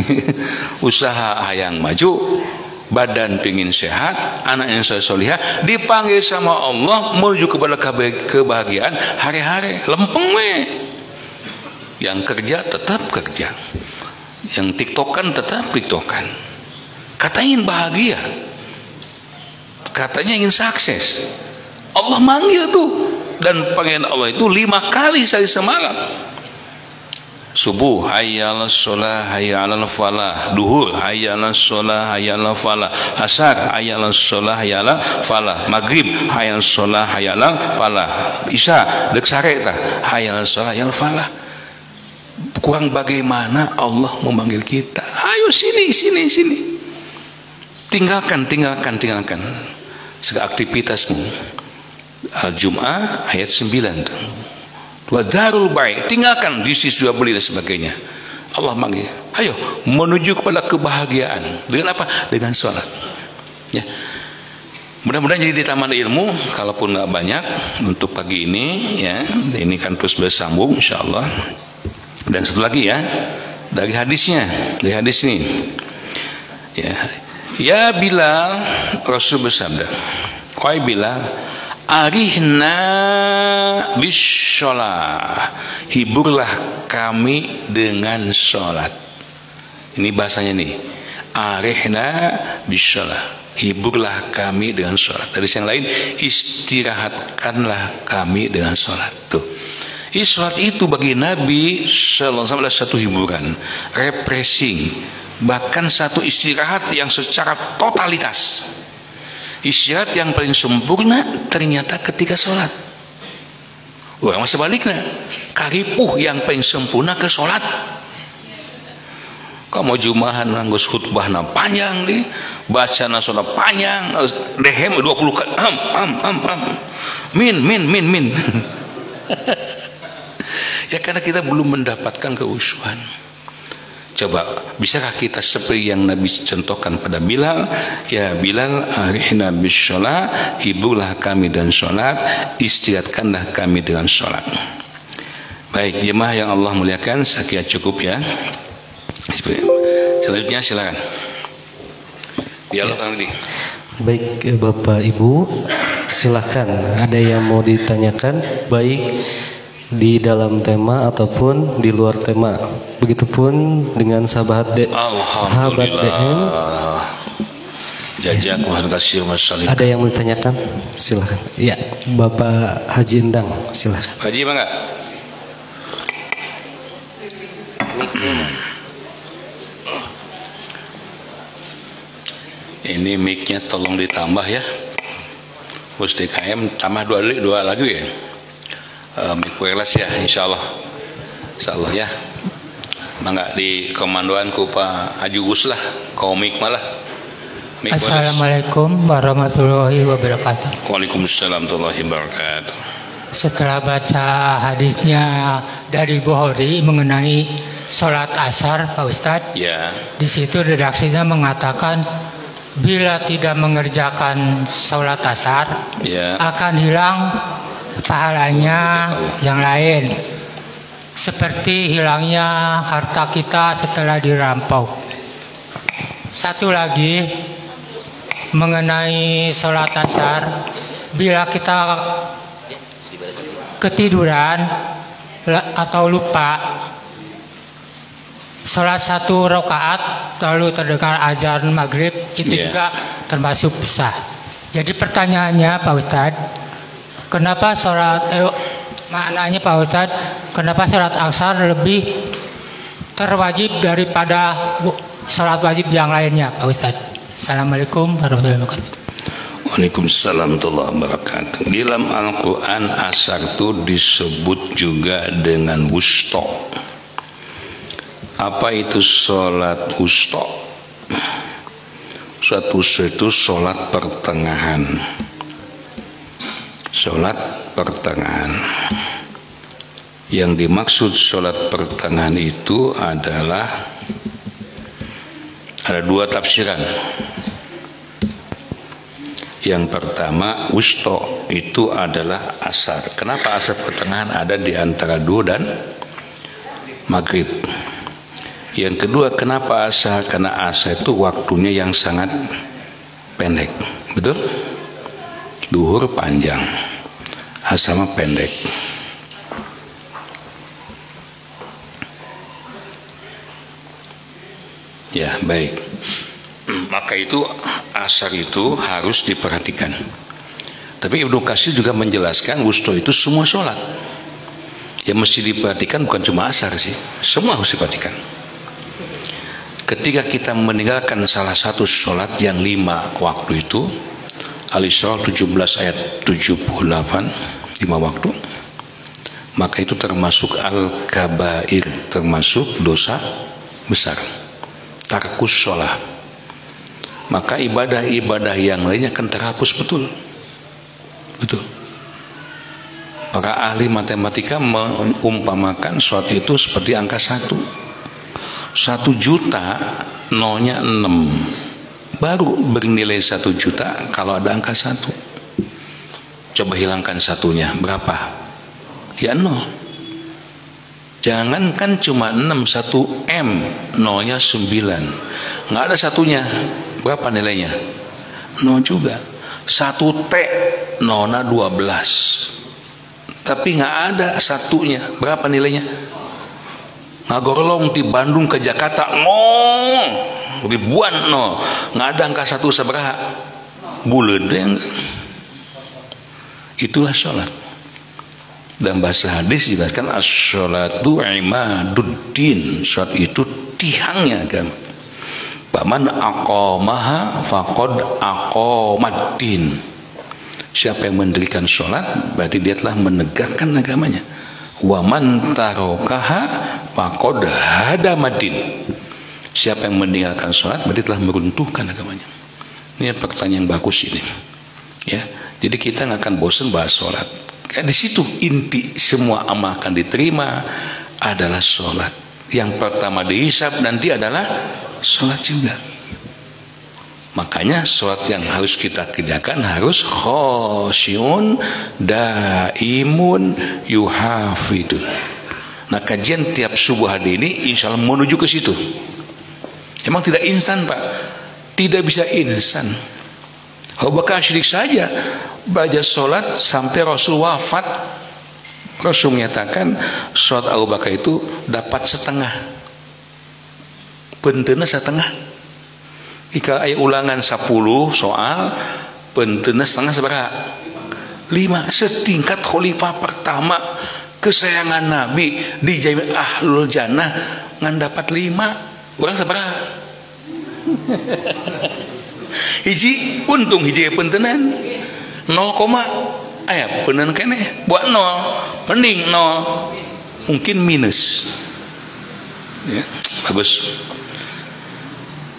usaha hayang maju, badan pingin sehat, anak yang solihah, dipanggil sama Allah menuju kepada kebahagiaan hari-hari. Lempeng we. Yang kerja tetap kerja, yang tiktokan tetap tiktokan. Katanya ingin bahagia, katanya ingin sukses. Allah manggil tuh, dan panggilan Allah itu 5 kali sehari semalam. Subuh hayya 'alas shalah hayya 'alal falah, duhur hayya 'alas shalah hayya 'alal falah, asar hayya 'alas shalah hayya 'alal falah, maghrib hayya 'alas shalah hayya 'alal falah, isya deuk sare tah hayya 'alas shalah hayya 'alal falah. Kurang bagaimana Allah memanggil kita, ayo sini. Tinggalkan segala aktivitasmu. Al-Jum'ah ayat 9. Wa darul bai', tinggalkan bisnis jual beli dan sebagainya. Allah manggil, ayo menuju kepada kebahagiaan. Dengan apa? Dengan sholat. Ya. Mudah-mudahan jadi di taman ilmu, kalaupun nggak banyak untuk pagi ini, ya. Ini kan terus bersambung, insyaallah. Dan satu lagi ya, dari hadis ini. Ya Bilal, Rasul bersabda, wahai Bilal, arihna bisholah, hiburlah kami dengan sholat. Ini bahasanya nih, arihna bisholah, hiburlah kami dengan sholat. Dari yang lain, istirahatkanlah kami dengan sholat. Tuh, sholat itu bagi Nabi Sallallahu Alaihi Wasallam adalah satu hiburan, refreshing, bahkan satu istirahat yang secara totalitas. Istirahat yang paling sempurna ternyata ketika sholat. Orang sebaliknya, karipuh yang paling sempurna ke sholat. Kamu jumahan nganggus khutbahna panjang nih, bacana sholat panjang, dehem 20 kali, min. Ya karena kita belum mendapatkan keusyuan. Coba, bisakah kita seperti yang Nabi contohkan pada Bilal? Ya Bilal, arihna bisholah, hiburlah kami dengan sholat, istirahatkanlah kami dengan sholat. Baik, jemaah yang Allah muliakan, sekian cukup ya. Selanjutnya silakan. Dialog Kang Didi. Baik Bapak Ibu, silakan. Ada yang mau ditanyakan, baik di dalam tema ataupun di luar tema. Begitupun dengan sahabat DM. Jajak kasih masalah. Ada yang mau ditanyakan? Silakan. Ya, Bapak Haji Endang, silakan. Haji bangga. Ini mic-nya tolong ditambah ya. Bos DKM tambah dua lagi ya. Mic wireless ya, insyaallah ya. Mangga di komandoan ku Pak Haji Gus lah, komik malah. Assalamualaikum warahmatullahi wabarakatuh. Waalaikumsalam warahmatullahi wabarakatuh. Setelah baca hadisnya dari Bukhari mengenai sholat asar, Pak Ustadz, ya. Di situ redaksinya mengatakan bila tidak mengerjakan sholat asar, ya, akan hilang pahalanya yang lain, seperti hilangnya harta kita setelah dirampok. Satu lagi mengenai sholat asar, bila kita ketiduran atau lupa sholat 1 rakaat lalu terdengar azan maghrib, itu juga termasuk sah. Jadi pertanyaannya Pak Ustadz, kenapa maknanya Pak Ustadz, kenapa sholat asar lebih terwajib daripada sholat wajib yang lainnya Pak Ustadz? Assalamualaikum warahmatullahi wabarakatuh. Waalaikumsalam warahmatullahi wabarakatuh. Di dalam Al-Quran asar itu disebut juga dengan wusta. Apa itu sholat wusta? Sholat wusta itu sholat pertengahan. sholat pertengahan. Yang dimaksud sholat pertengahan itu adalah ada dua tafsiran. Yang pertama, wusto itu adalah asar. Kenapa asar pertengahan ada di antara duhur dan maghrib? Yang kedua, kenapa asar? Karena asar itu waktunya yang sangat pendek, betul? Duhur panjang, asar mah pendek. Ya, baik. Maka itu asar itu harus diperhatikan. Tapi Ibnu Katsir juga menjelaskan wusto itu semua sholat. Yang mesti diperhatikan bukan cuma asar sih, semua harus diperhatikan. Ketika kita meninggalkan salah satu sholat yang 5 waktu itu, Al-Isra 17 ayat 78, 5 waktu, maka itu termasuk al-kabair, termasuk dosa besar, tarkus sholat. Maka ibadah-ibadah yang lainnya akan terhapus, betul. Para ahli matematika mengumpamakan sholat itu seperti angka 1. 1 juta nolnya 6, baru bernilai 1 juta kalau ada angka 1. Coba hilangkan satunya, berapa? Ya 0. Jangankan cuma 6, 1 M, nolnya 9, nggak ada satunya. Berapa nilainya? 0 juga. 1 T, nolnya 12, tapi nggak ada satunya. Berapa nilainya? Ngagorlong di Bandung ke Jakarta, ribuan, nggak ada angka 1 seberapa bulan. Itulah sholat. Dan bahasa hadis dijelaskan as-sholatu imaduddin, sholat itu tihangnya agama. Paman aqamaha faqad aqamaddin. Siapa yang mendirikan sholat berarti dia telah menegakkan agamanya. Wa man tarakaha faqad hadamaddin. Siapa yang meninggalkan sholat berarti telah meruntuhkan agamanya. Ini pertanyaan yang bagus ini. Ya, jadi kita nggak akan bosan bahas sholat. Di situ inti semua amal akan diterima adalah sholat. Yang pertama dihisab nanti adalah sholat juga. Makanya sholat yang harus kita kerjakan harus khosyiun daimun yuhafidun. Nah, kajian tiap subuh hari ini insya Allah menuju ke situ. Emang tidak instan, Pak? Tidak bisa instan. Abu Bakar Siddiq saja baca sholat sampai Rasul wafat. Rasul menyatakan sholat Abu Bakar itu dapat setengah, pentena setengah. Jika ayat ulangan 10 soal, pentena setengah seberapa? 5. Setingkat khalifah pertama kesayangan Nabi dijamin ahlul jannah ngan dapat 5. Orang seberapa? Hiji untung hiji pentenan 0, ayah bener kene buat 0 mending 0 mungkin minus ya, bagus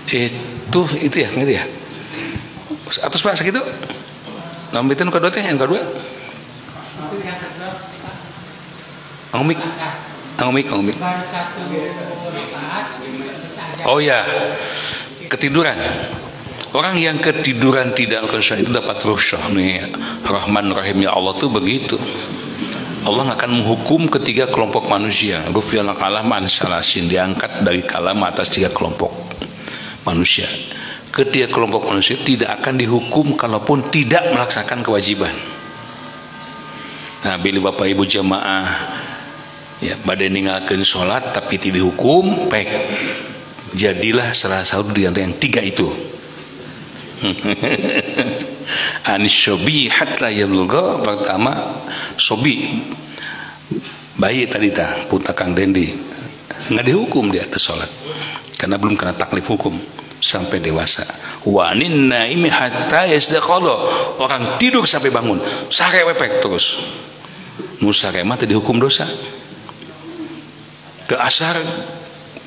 itu ya ngerti ya atas Pak segitu ngambitin kedua teh yang kedua angmik oh ya ketiduran. Orang yang ketiduran tidak melakukan sholat itu dapat rusyah nih. Rahman Rahimnya Allah tuh begitu. Allah akan menghukum ketiga kelompok manusia. Rufi'al qalam an salasin, diangkat dari kalam atas 3 kelompok manusia. Ketiga kelompok manusia tidak akan dihukum kalaupun tidak melaksanakan kewajiban. Nah, bila Bapak Ibu jamaah ya badai ninggalkeun sholat tapi tidak dihukum, baik. Jadilah salah satu di antara yang 3 itu. Anisyobi hatta yablugha. Pertama sobi, bayi tadi putra Kang Dendi nggak dihukum di atas sholat karena belum kena taklif hukum sampai dewasa. Wanin naimi hatta yasdaqala, orang tidur sampai bangun sare wepek terus nusare mah dihukum dosa. Ke asar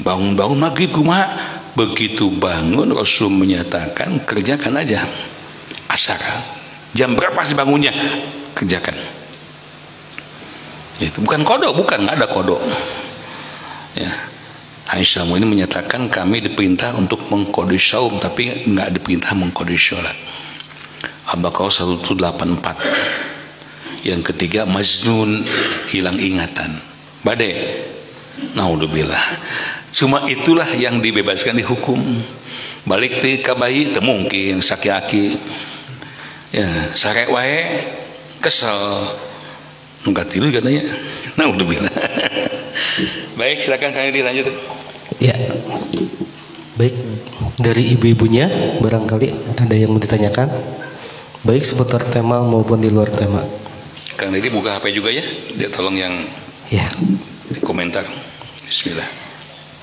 bangun maghrib kumaha. Begitu bangun Rasul menyatakan kerjakan aja asar. Jam berapa sih bangunnya? kerjakan. Itu bukan kodok, bukan, nggak ada kodok. Ya, Aisyah ini menyatakan kami diperintah untuk mengkodok saum, tapi nggak diperintah mengkodok sholat. Al-Baqarah 184. Yang ketiga majnun, hilang ingatan, badai. Naudzubillah. Cuma itulah yang dibebaskan di hukum. Balik ti ka bayi teu mungkin saki-aki. Ya, sarek wae kesel. Enggak tiru katanya. Naudzubillah. Baik, silakan kalian dilanjut. Ya. Baik, dari ibu-ibunya barangkali ada yang mau ditanyakan. Baik seputar tema maupun di luar tema. Kang Dedi buka HP juga ya. Dia tolong yang ya di komentar. Bismillah.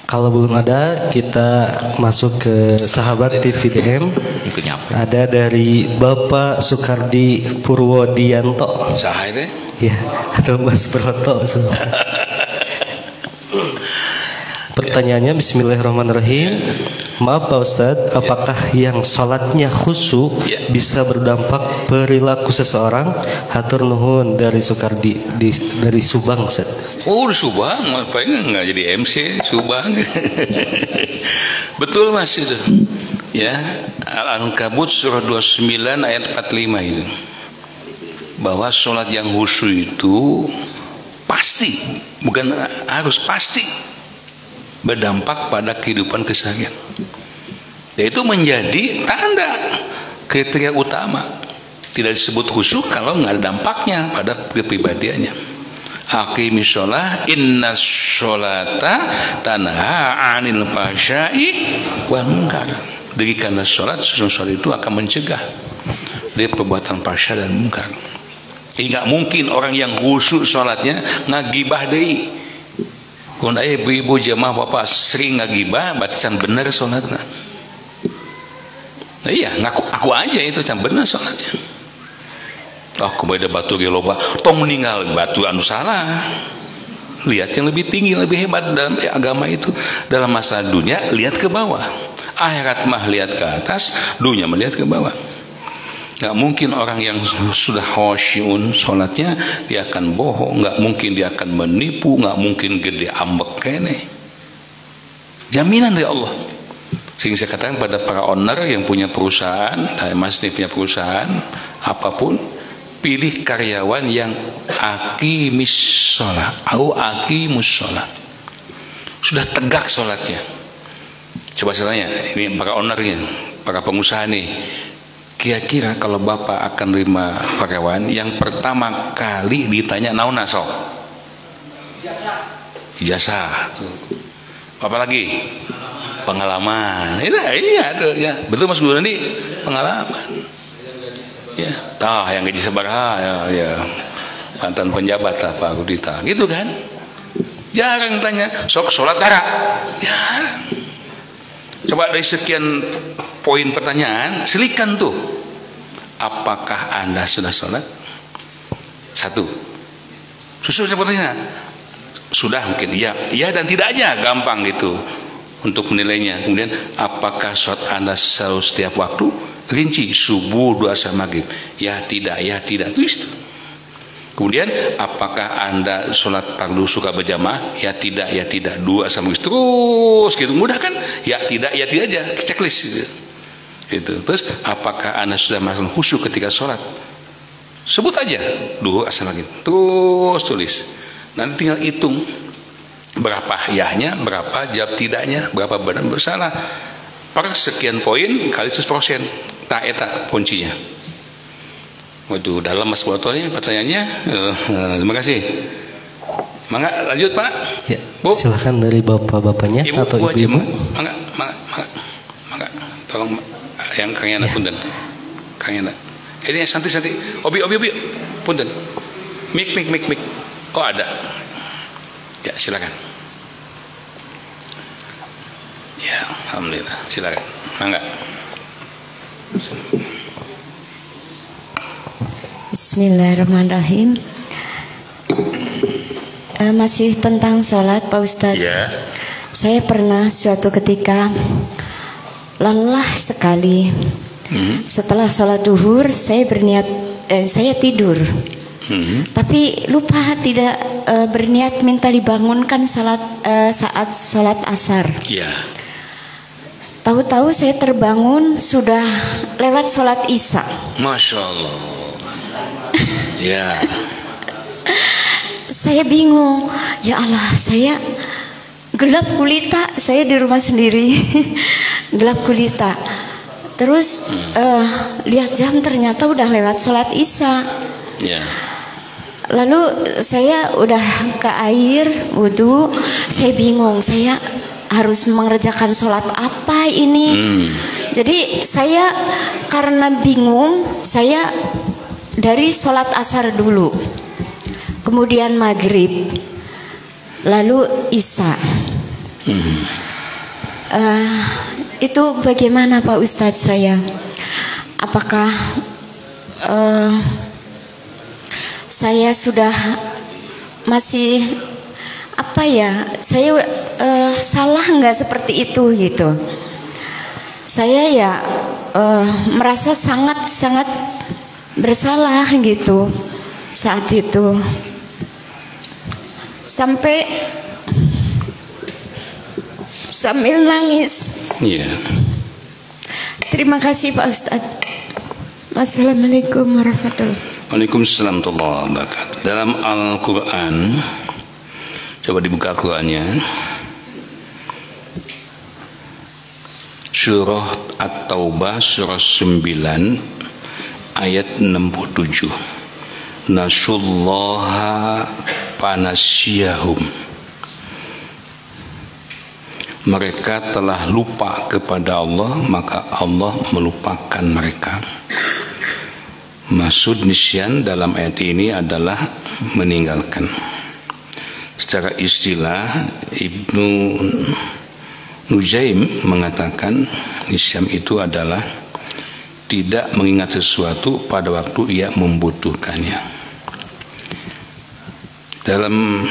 Kalau belum ada, kita masuk ke sahabat TVDM. Ada dari Bapak Sukardi Purwodianto. Saha itu? Ya, atau Mas Broto. Pertanyaannya, Bismillahirrahmanirrahim. Maaf Pak Ustadz, apakah yang sholatnya khusyuk bisa berdampak perilaku seseorang? Hatur nuhun dari Sukardi dari Subang, Ustadz. Oh, di Subang, ngapain nggak jadi MC Subang? Betul Mas itu. Ya, Al-Ankabut surah 29 ayat 45 itu. Bahwa sholat yang khusyuk itu pasti, bukan harus, pasti berdampak pada kehidupan keseharian. Yaitu menjadi tanda kriteria utama. Tidak disebut khusyuk kalau nggak ada dampaknya pada kepribadiannya. Aqimis sholah, inna sholata tanha 'anil fahsya'i wal munkar. Dirikanlah sholat, sesungguhnya sholat itu akan mencegah dari perbuatan fahsya dan munkar. Jadi nggak mungkin orang yang khusyuk sholatnya ngagibah deui. Kun aya ibu-ibu jemaah bapak sering ngagibah, batasan bener sholatnya. Nah, iya, ngaku aja itu can bener sholatnya. Aku beda batu ge loba, tong meninggal batu anu salah. Lihat yang lebih tinggi, lebih hebat dalam agama itu. Dalam masalah dunia lihat ke bawah, akhirat mah lihat ke atas, dunia melihat ke bawah. Gak mungkin orang yang sudah khusyun sholatnya dia akan bohong, gak mungkin dia akan menipu, gak mungkin gede ambek kene. Jaminan dari Allah. Sehingga saya katakan pada para owner yang punya perusahaan, Mas ini punya perusahaan apapun, pilih karyawan yang aqimis sholat atau aqimus sholat, sudah tegak sholatnya. Coba saya tanya, ini para ownernya, para pengusaha nih, kira-kira kalau bapak akan terima karyawan, yang pertama kali ditanya naon sok? Ijazah. Apa lagi? Pengalaman. Iya tuh ya. Betul Mas Guru nanti pengalaman. Ya, yang gaji sabaraha ya. Mantan penjabat lah Pak Rudita. Gitu kan? Jarang tanya, sok sholat dara. Jarang. Coba dari sekian poin pertanyaan, selikan tuh. Apakah Anda sudah sholat? Satu. Susulnya pertanyaan. Sudah mungkin iya dan tidak aja, gampang gitu untuk menilainya. Kemudian apakah sholat Anda selalu setiap waktu? Rinci, subuh, 2 asar, maghrib. Ya tidak, tulis. Kemudian apakah Anda sholat fardu suka berjamaah? Ya tidak, 2 asar, maghrib. Terus gitu, mudah kan? Ya tidak aja, checklist gitu. Terus apakah Anda sudah merasakan khusyuk ketika sholat? Sebut aja, 2 asar, maghrib. Terus tulis. Nanti tinggal hitung berapa yahnya, berapa jawab tidaknya, berapa badan bersalah. Per sekian poin kali 100%. Tak eta kuncinya. Waduh, dalam Mas Botonya pertanyaannya. Terima kasih. Mangga lanjut Pak. Ya, Bu. Silakan dari bapak-bapaknya atau ibu-ibu. Mangga. Tolong yang Kang Yana punten. Kang Yana. Ini santai. Obi. Punten. Mik. Oh ada. Ya, silakan. Ya, alhamdulillah. Silakan. Mangga. Bismillahirrahmanirrahim. Masih tentang sholat Pak Ustadz. Ya. Saya pernah suatu ketika lelah sekali. Setelah sholat duhur saya berniat, saya tidur. Tapi lupa tidak berniat minta dibangunkan saat sholat asar. Ya. Tahu-tahu saya terbangun sudah lewat sholat isya. Masya Allah. Ya. Saya bingung, ya Allah, saya gelap gulita, saya di rumah sendiri, gelap gulita. Terus lihat jam ternyata udah lewat sholat isya. Ya. Lalu saya udah ke air wudhu, saya bingung, saya harus mengerjakan sholat apa ini. Jadi saya karena bingung, saya dari sholat asar dulu, kemudian maghrib, lalu isya. Itu bagaimana Pak Ustadz saya? Apakah saya sudah masih apa ya? Saya salah nggak seperti itu gitu? Saya ya merasa sangat bersalah gitu saat itu, sampai sambil nangis. Iya. Terima kasih Pak Ustadz. Wassalamualaikum warahmatullahi wabarakatuh. Waalaikumsalam warahmatullahi wabarakatuh. Dalam Al-Quran, coba dibuka Al-Qurannya, surah At-Taubah surah 9 ayat 67. Nasullaha panasyahum. Mereka telah lupa kepada Allah, maka Allah melupakan mereka. Maksud nisyan dalam ayat ini adalah meninggalkan. Secara istilah Ibnu Nujaim mengatakan nisyan itu adalah tidak mengingat sesuatu pada waktu ia membutuhkannya. Dalam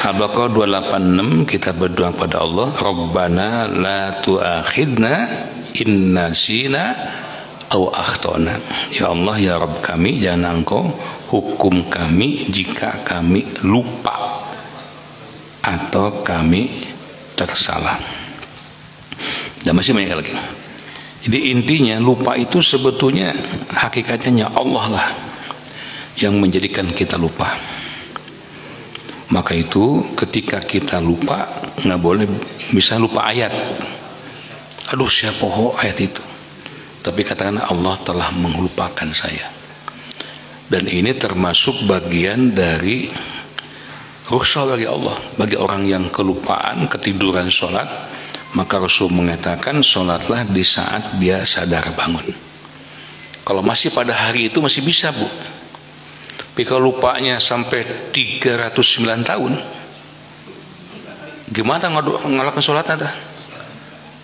Al-Baqarah 286 kita berdoa kepada Allah, Rabbana la tu'akhidna in nasina aw akhtana. Ya Allah, ya Rabb kami, jangan Engkau hukum kami jika kami lupa atau kami tersalah. Dan masih banyak lagi. Jadi intinya lupa itu sebetulnya hakikatnya Allah lah yang menjadikan kita lupa. Maka itu ketika kita lupa, nggak boleh bisa lupa ayat. Aduh, siapa ayat itu? Tapi katakan Allah telah melupakan saya. Dan ini termasuk bagian dari rukhsah bagi Allah. Bagi orang yang kelupaan, ketiduran sholat, maka Rasul mengatakan sholatlah di saat dia sadar bangun. Kalau masih pada hari itu masih bisa, Bu. Tapi kalau lupanya sampai 309 tahun, gimana ngelakukan sholat ada?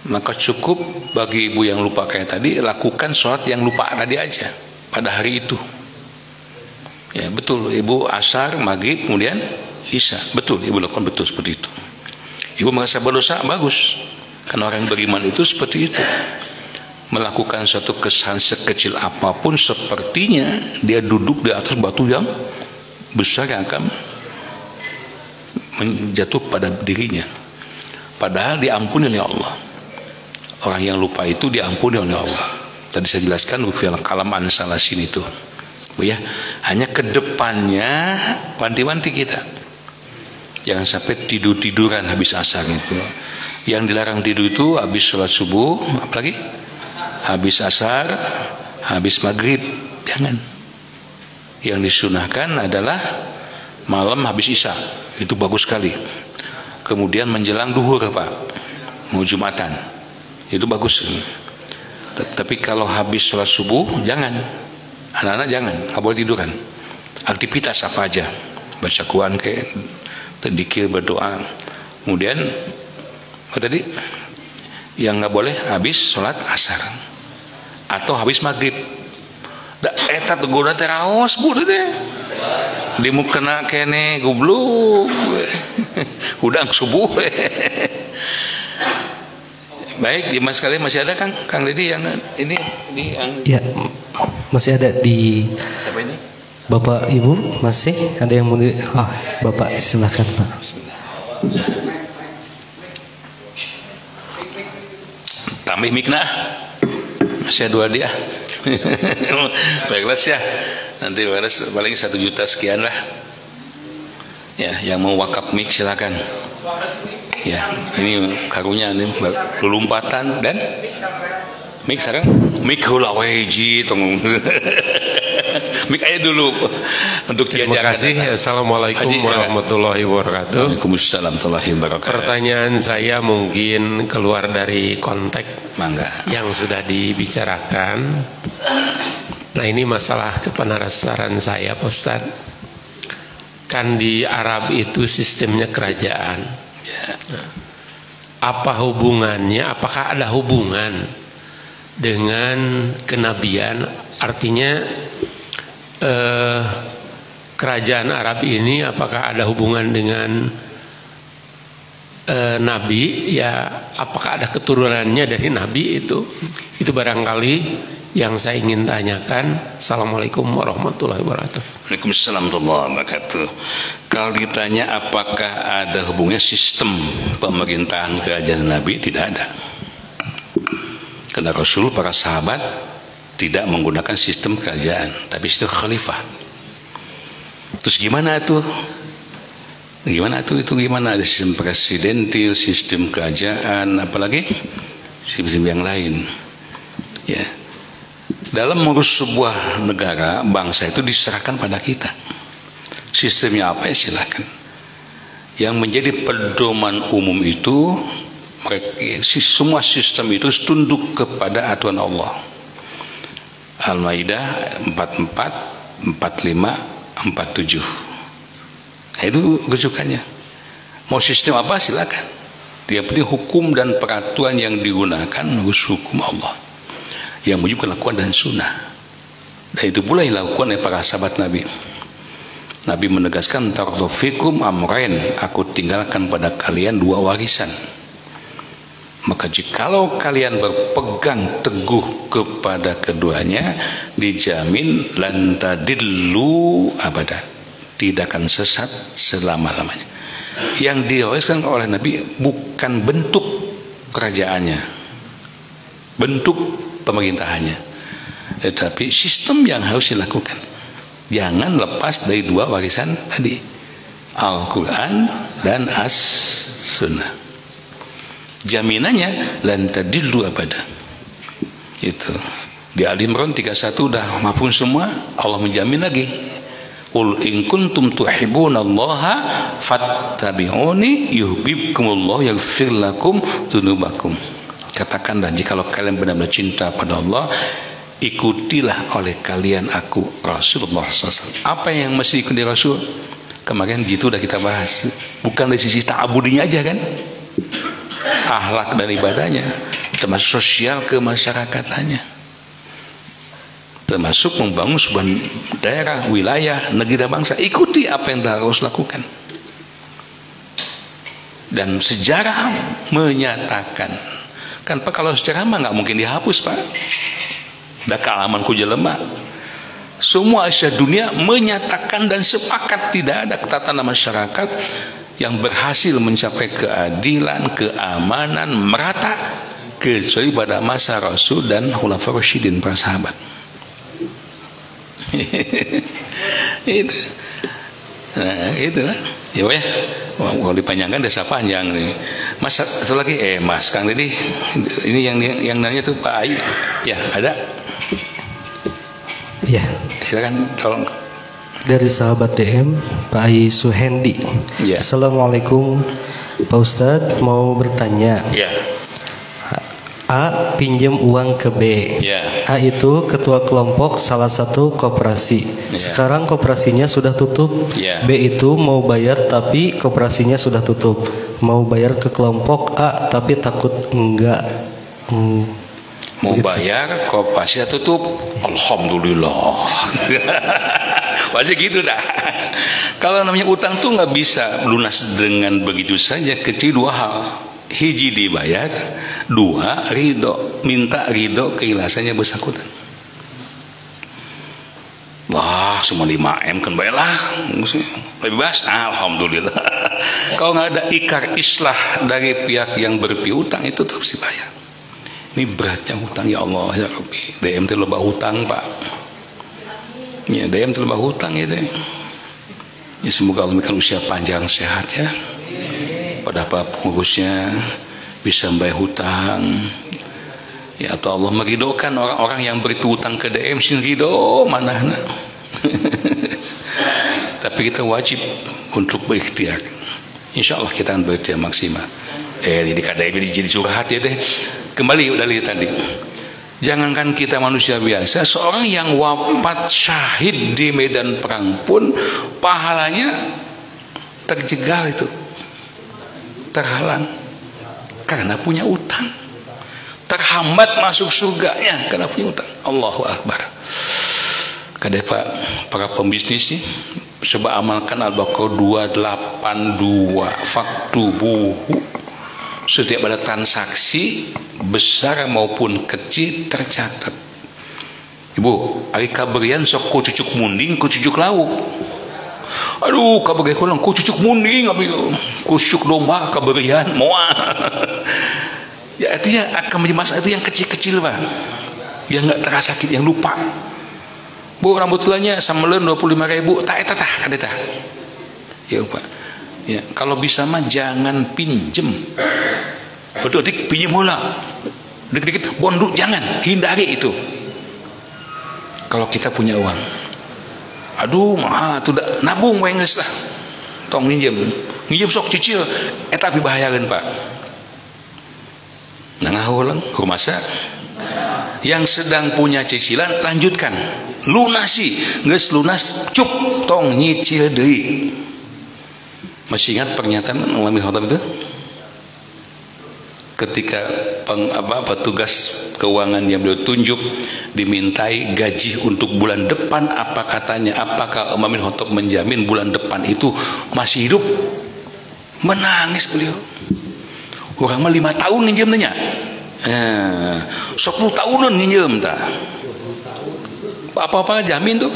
Maka cukup bagi ibu yang lupa kayak tadi, lakukan sholat yang lupa tadi aja pada hari itu. Ya betul, ibu asar, maghrib, kemudian isya. Betul, ibu lakukan betul seperti itu. Ibu merasa berdosa, bagus. Karena orang beriman itu seperti itu. Melakukan suatu kesalahan sekecil apapun, sepertinya dia duduk di atas batu yang besar yang akan menjatuh pada dirinya. Padahal diampuni oleh Allah. Orang yang lupa itu diampuni oleh Allah. Tadi saya jelaskan fil kalam an salasin itu. Bu ya, hanya kedepannya wanti-wanti kita. Jangan sampai tidur-tiduran habis asar itu. Yang dilarang tidur itu habis sholat subuh, apalagi habis asar, habis maghrib, jangan. Yang disunahkan adalah malam habis isya, itu bagus sekali. Kemudian menjelang duhur, Pak, mau Jumatan, itu bagus. Tapi kalau habis sholat subuh, jangan. Anak-anak jangan, nggak boleh tiduran. Aktivitas apa aja, baca Quran kayak dzikir, berdoa. Kemudian apa tadi? Yang nggak boleh habis sholat asar atau habis maghrib. Da eta goda teraos Bu teh. Dimu kena kene goblok. Udang subuh. Baik, di mas kalian masih ada Kang Dedi yang ini yang ya, masih ada di siapa ini? Bapak Ibu masih ada yang mau Bapak silakan Pak. Tambah mikna. Saya 2 dia. Baiklah ya. Nanti paling 1 juta sekian lah. Ya, yang mau wakaf mik silakan. Ya, ini karunya ini lompatan dan mik sekarang mik heula we hiji tong. Mik aja dulu untuk terima kasih. Assalamualaikum warahmatullahi wabarakatuh. Waalaikumsalam warahmatullahi wabarakatuh. Pertanyaan saya mungkin keluar dari konteks Mangga. yang sudah dibicarakan. Nah, ini masalah kepenasaran saya, Pak Ustaz. Kan di Arab itu sistemnya kerajaan. Ya. Nah, apa hubungannya? Apakah ada hubungan dengan kenabian? Artinya kerajaan Arab ini apakah ada hubungan dengan nabi? Ya, apakah ada keturunannya dari nabi itu? Itu barangkali yang saya ingin tanyakan. Assalamualaikum warahmatullahi wabarakatuh. Waalaikumsalam warahmatullahi wabarakatuh. Kalau ditanya apakah ada hubungannya sistem pemerintahan kerajaan Nabi, tidak ada. Karena Rasul, para sahabat tidak menggunakan sistem kerajaan, tapi sistem khalifah. Terus gimana itu? Gimana itu gimana? Ada sistem presidentil, sistem kerajaan, apalagi sistem yang lain. Ya. Dalam mengurus sebuah negara, bangsa itu diserahkan pada kita. Sistemnya apa ya silakan. Yang menjadi pedoman umum itu, semua sistem itu tunduk kepada aturan Allah. Al-Maidah 44, 45, 47. Nah, itu rujukannya. Mau sistem apa silakan. Yang penting hukum dan peraturan yang digunakan harus hukum Allah, yang menyebut kelakuan dan sunnah. Dan itu pula yang dilakukan oleh para sahabat Nabi. Nabi menegaskan, taraktu fikum amrain, aku tinggalkan pada kalian 2 warisan. Maka jikalau kalian berpegang teguh kepada keduanya, dijamin lan tadillu abada, tidak akan sesat selama-lamanya. Yang diwariskan oleh Nabi bukan bentuk kerajaannya, bentuk pemerintahannya, tetapi sistem yang harus dilakukan. Jangan lepas dari 2 warisan tadi, Al-Quran dan As-Sunnah. Jaminannya lan tadillu abada. Itu di Ali Imran 31 udah mafhum semua. Allah menjamin lagi, qul in kuntum tuhibbunallaha fattabi'uni yuhibbukumullah yaghfir lakum dzunubakum. Katakanlah, jikalau kalian benar-benar cinta pada Allah, ikutilah oleh kalian aku, Rasulullah SAW. Apa yang mesti ikuti Rasul? Kemarin gitu udah kita bahas. Bukan dari sisi ta'abudinya aja kan, akhlak dan ibadahnya, termasuk sosial kemasyarakatannya, termasuk membangun sebuah daerah, wilayah, negeri dan bangsa. Ikuti apa yang harus lakukan. Dan sejarah menyatakan, kan Pak, kalau sejarah mah nggak mungkin dihapus Pak. Dah kalaman ku jelema. Semua Asia dunia menyatakan dan sepakat tidak ada ketatanan masyarakat yang berhasil mencapai keadilan, keamanan merata kecuali pada masa Rasul dan Khulafaur Rasyidin, para sahabat. Itu. Nah, itu lah. Ya, ya. Kalau dipanjangkan desa panjang nih. Mas, satu lagi, Mas Kang Didi, ini yang nanya tuh Pak Ai. Ya, ada. Ya, silakan tolong. Dari sahabat DM, Pak Ai Suhendi. Ya. Assalamualaikum Pak Ustadz, mau bertanya. Ya. A pinjam uang ke B. Ya. A itu ketua kelompok salah satu koperasi. Ya. Sekarang koperasinya sudah tutup. Ya. B itu mau bayar tapi koperasinya sudah tutup. Mau bayar ke kelompok A tapi takut enggak. Mau bayar, koperasinya tutup. Alhamdulillah. Pasti gitu dah. Kalau namanya utang tuh nggak bisa lunas dengan begitu saja, kecuali 2 hal. Hiji dibayar, 2 ridho, minta ridho keikhlasannya bersangkutan. Wah, cuma 5M kan baiklah, bebas. Alhamdulillah. Kalau nggak ada ikrar islah dari pihak yang berpiutang itu terus dibayar. Ini beratnya hutang, ya Allah ya Rabbi. DM itu loba hutang Pak. Ya DM itu loba hutang itu. Ya semoga Allah memberikan usia panjang sehat ya. Pada para pengurusnya bisa membayar hutang. Ya atau Allah meridokan orang-orang yang berhutang ke DM sin ridho mana. Tapi kita wajib untuk berikhtiar. Insya Allah kita akan berikhtiar maksimal. Ini kadang jadi curhat ya deh. Kembali dari tadi. Jangankan kita manusia biasa, seorang yang wafat syahid di medan perang pun pahalanya terjegal itu, terhalang karena punya utang, terhambat masuk surganya karena punya utang. Allahu Akbar. Kadang Pak, para pembisnis sih coba amalkan Al-Baqarah 282 faktubuhu. Setiap ada transaksi besar maupun kecil tercatat. Ibu, hari kaberian sok ku cucuk munding, ku cucuk lauk. Aduh, kaberian kulang, ku cucuk munding, ku cucuk domba kaberian, moa. Ya artinya akan menjadi masalah itu yang kecil-kecil Pak, yang nggak terasa sakit, yang lupa. Bu, rambut tulanya samelen 25.000, tak kadeta. Ya Pak. Ya, kalau bisa mah jangan pinjem. Betul, dik pinjem bola. Dikit-dikit bonduk jangan, hindari itu. Kalau kita punya uang. Aduh, mahal tuh nabung wae geus lah. Tong minjem. Minjem sok cicil eta bahayakeun Pak. Nah ngaheulang rumasa. Yang sedang punya cicilan lanjutkan. Lunasi, geus lunas cuk tong nyicil deui. Masih ingat pernyataan Umar bin Khattab itu? Ketika petugas keuangan yang beliau tunjuk dimintai gaji untuk bulan depan, apa katanya? Apakah Umar bin Khattab menjamin bulan depan itu masih hidup? Menangis beliau. Orang mah 5 tahun nginjem nanya. 10 tahunan nginjem tak. Apa-apa jamin tuh.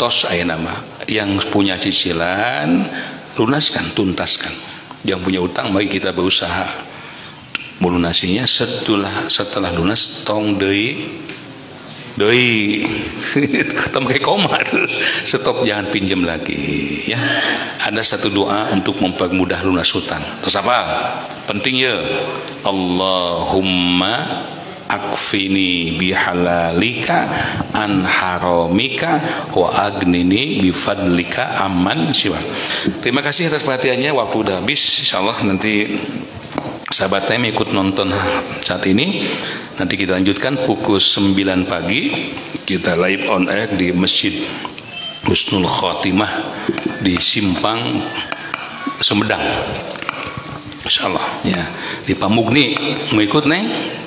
Tos aya nama. Yang punya cicilan lunaskan, tuntaskan. Yang punya utang mari kita berusaha melunasinya. Setelah lunas tong deui pakai koma tuh. Stop, jangan pinjam lagi ya. Ada satu doa untuk mempermudah lunas hutang. Terus apa? Penting ya. Allahumma akfini bihalalika an haramika wa agnini bifadlika aman siwa. Terima kasih atas perhatiannya. Waktu udah habis. Insyaallah nanti sahabatnya ikut nonton saat ini. Nanti kita lanjutkan pukul 9 pagi. Kita live on air di Masjid Husnul Khotimah di Simpang Sumedang. Insyaallah ya. Di Pamugni mau ikut neng?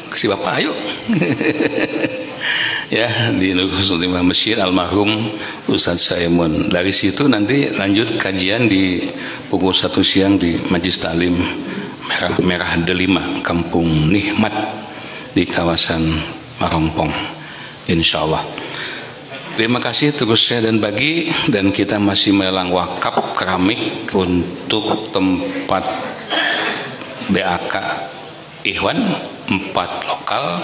Si bapak ayo. Ya di Masjid almarhum Ustadz Saimun. Dari situ nanti lanjut kajian di pukul 1 siang di Majlis Taklim Merah Delima Kampung Nikmat di kawasan Marompong. Insyaallah. Terima kasih terusnya dan bagi, dan kita masih melelang wakaf keramik untuk tempat BAK Ikhwan 4 lokal.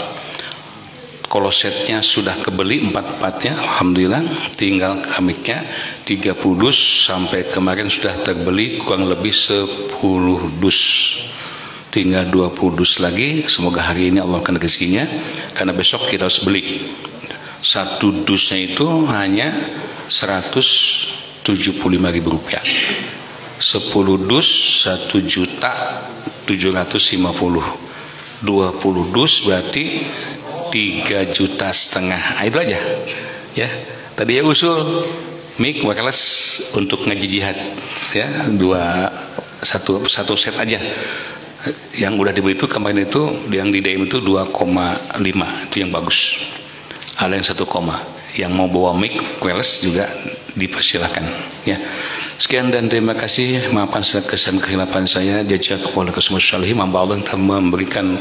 Kolosetnya sudah kebeli 4-4-nya, alhamdulillah. Tinggal keramiknya 30 dus, sampai kemarin sudah terbeli kurang lebih 10 dus. Tinggal 20 dus lagi. Semoga hari ini Allah akan rezekinya, karena besok kita harus beli. Satu dusnya itu hanya Rp175.000. 10 dus 1.750.000. 20 dus berarti 3,5 juta. Itu aja ya. Tadi ya usul mic wireless untuk ngaji jihad ya, satu set aja. Yang udah dibeli itu kemarin itu yang di DM itu 2,5, itu yang bagus. Ada yang 1, yang mau bawa mic wireless juga dipersilakan ya. Sekian dan terima kasih. Maafkan kesan kehilafan saya. Jazakumullah khairan. Hamba Allah yang memberikan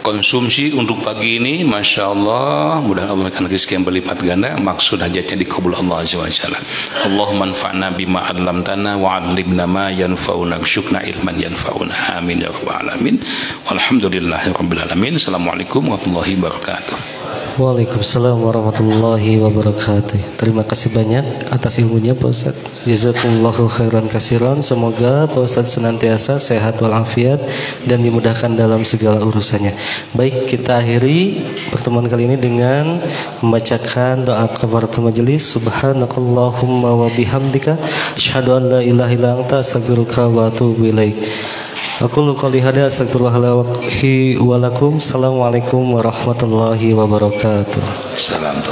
konsumsi untuk pagi ini, Masya Allah, mudah-mudahan Allah memberikan rezeki yang berlipat ganda, maksud hajatnya dikabul Allah Azza wa Jalla. Allahumma anfa'na bima 'allamtana wa 'allimna ma yanfa'una warzuqna ilman yanfa'una. Amin ya rabbal alamin. Walhamdulillahirabbil alamin. Assalamualaikum warahmatullahi wabarakatuh. Waalaikumsalam warahmatullahi wabarakatuh. Terima kasih banyak atas ilmunya Pak Ustaz. Jazakumullahu khairan kasiran. Semoga Pak Ustaz senantiasa sehat walafiat dan dimudahkan dalam segala urusannya. Baik, kita akhiri pertemuan kali ini dengan membacakan doa kafaratul majelis. Subhanakallahumma wa bihamdika asyhadu an la ilaha illa anta astaghfiruka wa atubu ilaik. Aku qouli hada astaghfirullahi wa lakum. Assalamualaikum warahmatullahi wabarakatuh. Salam.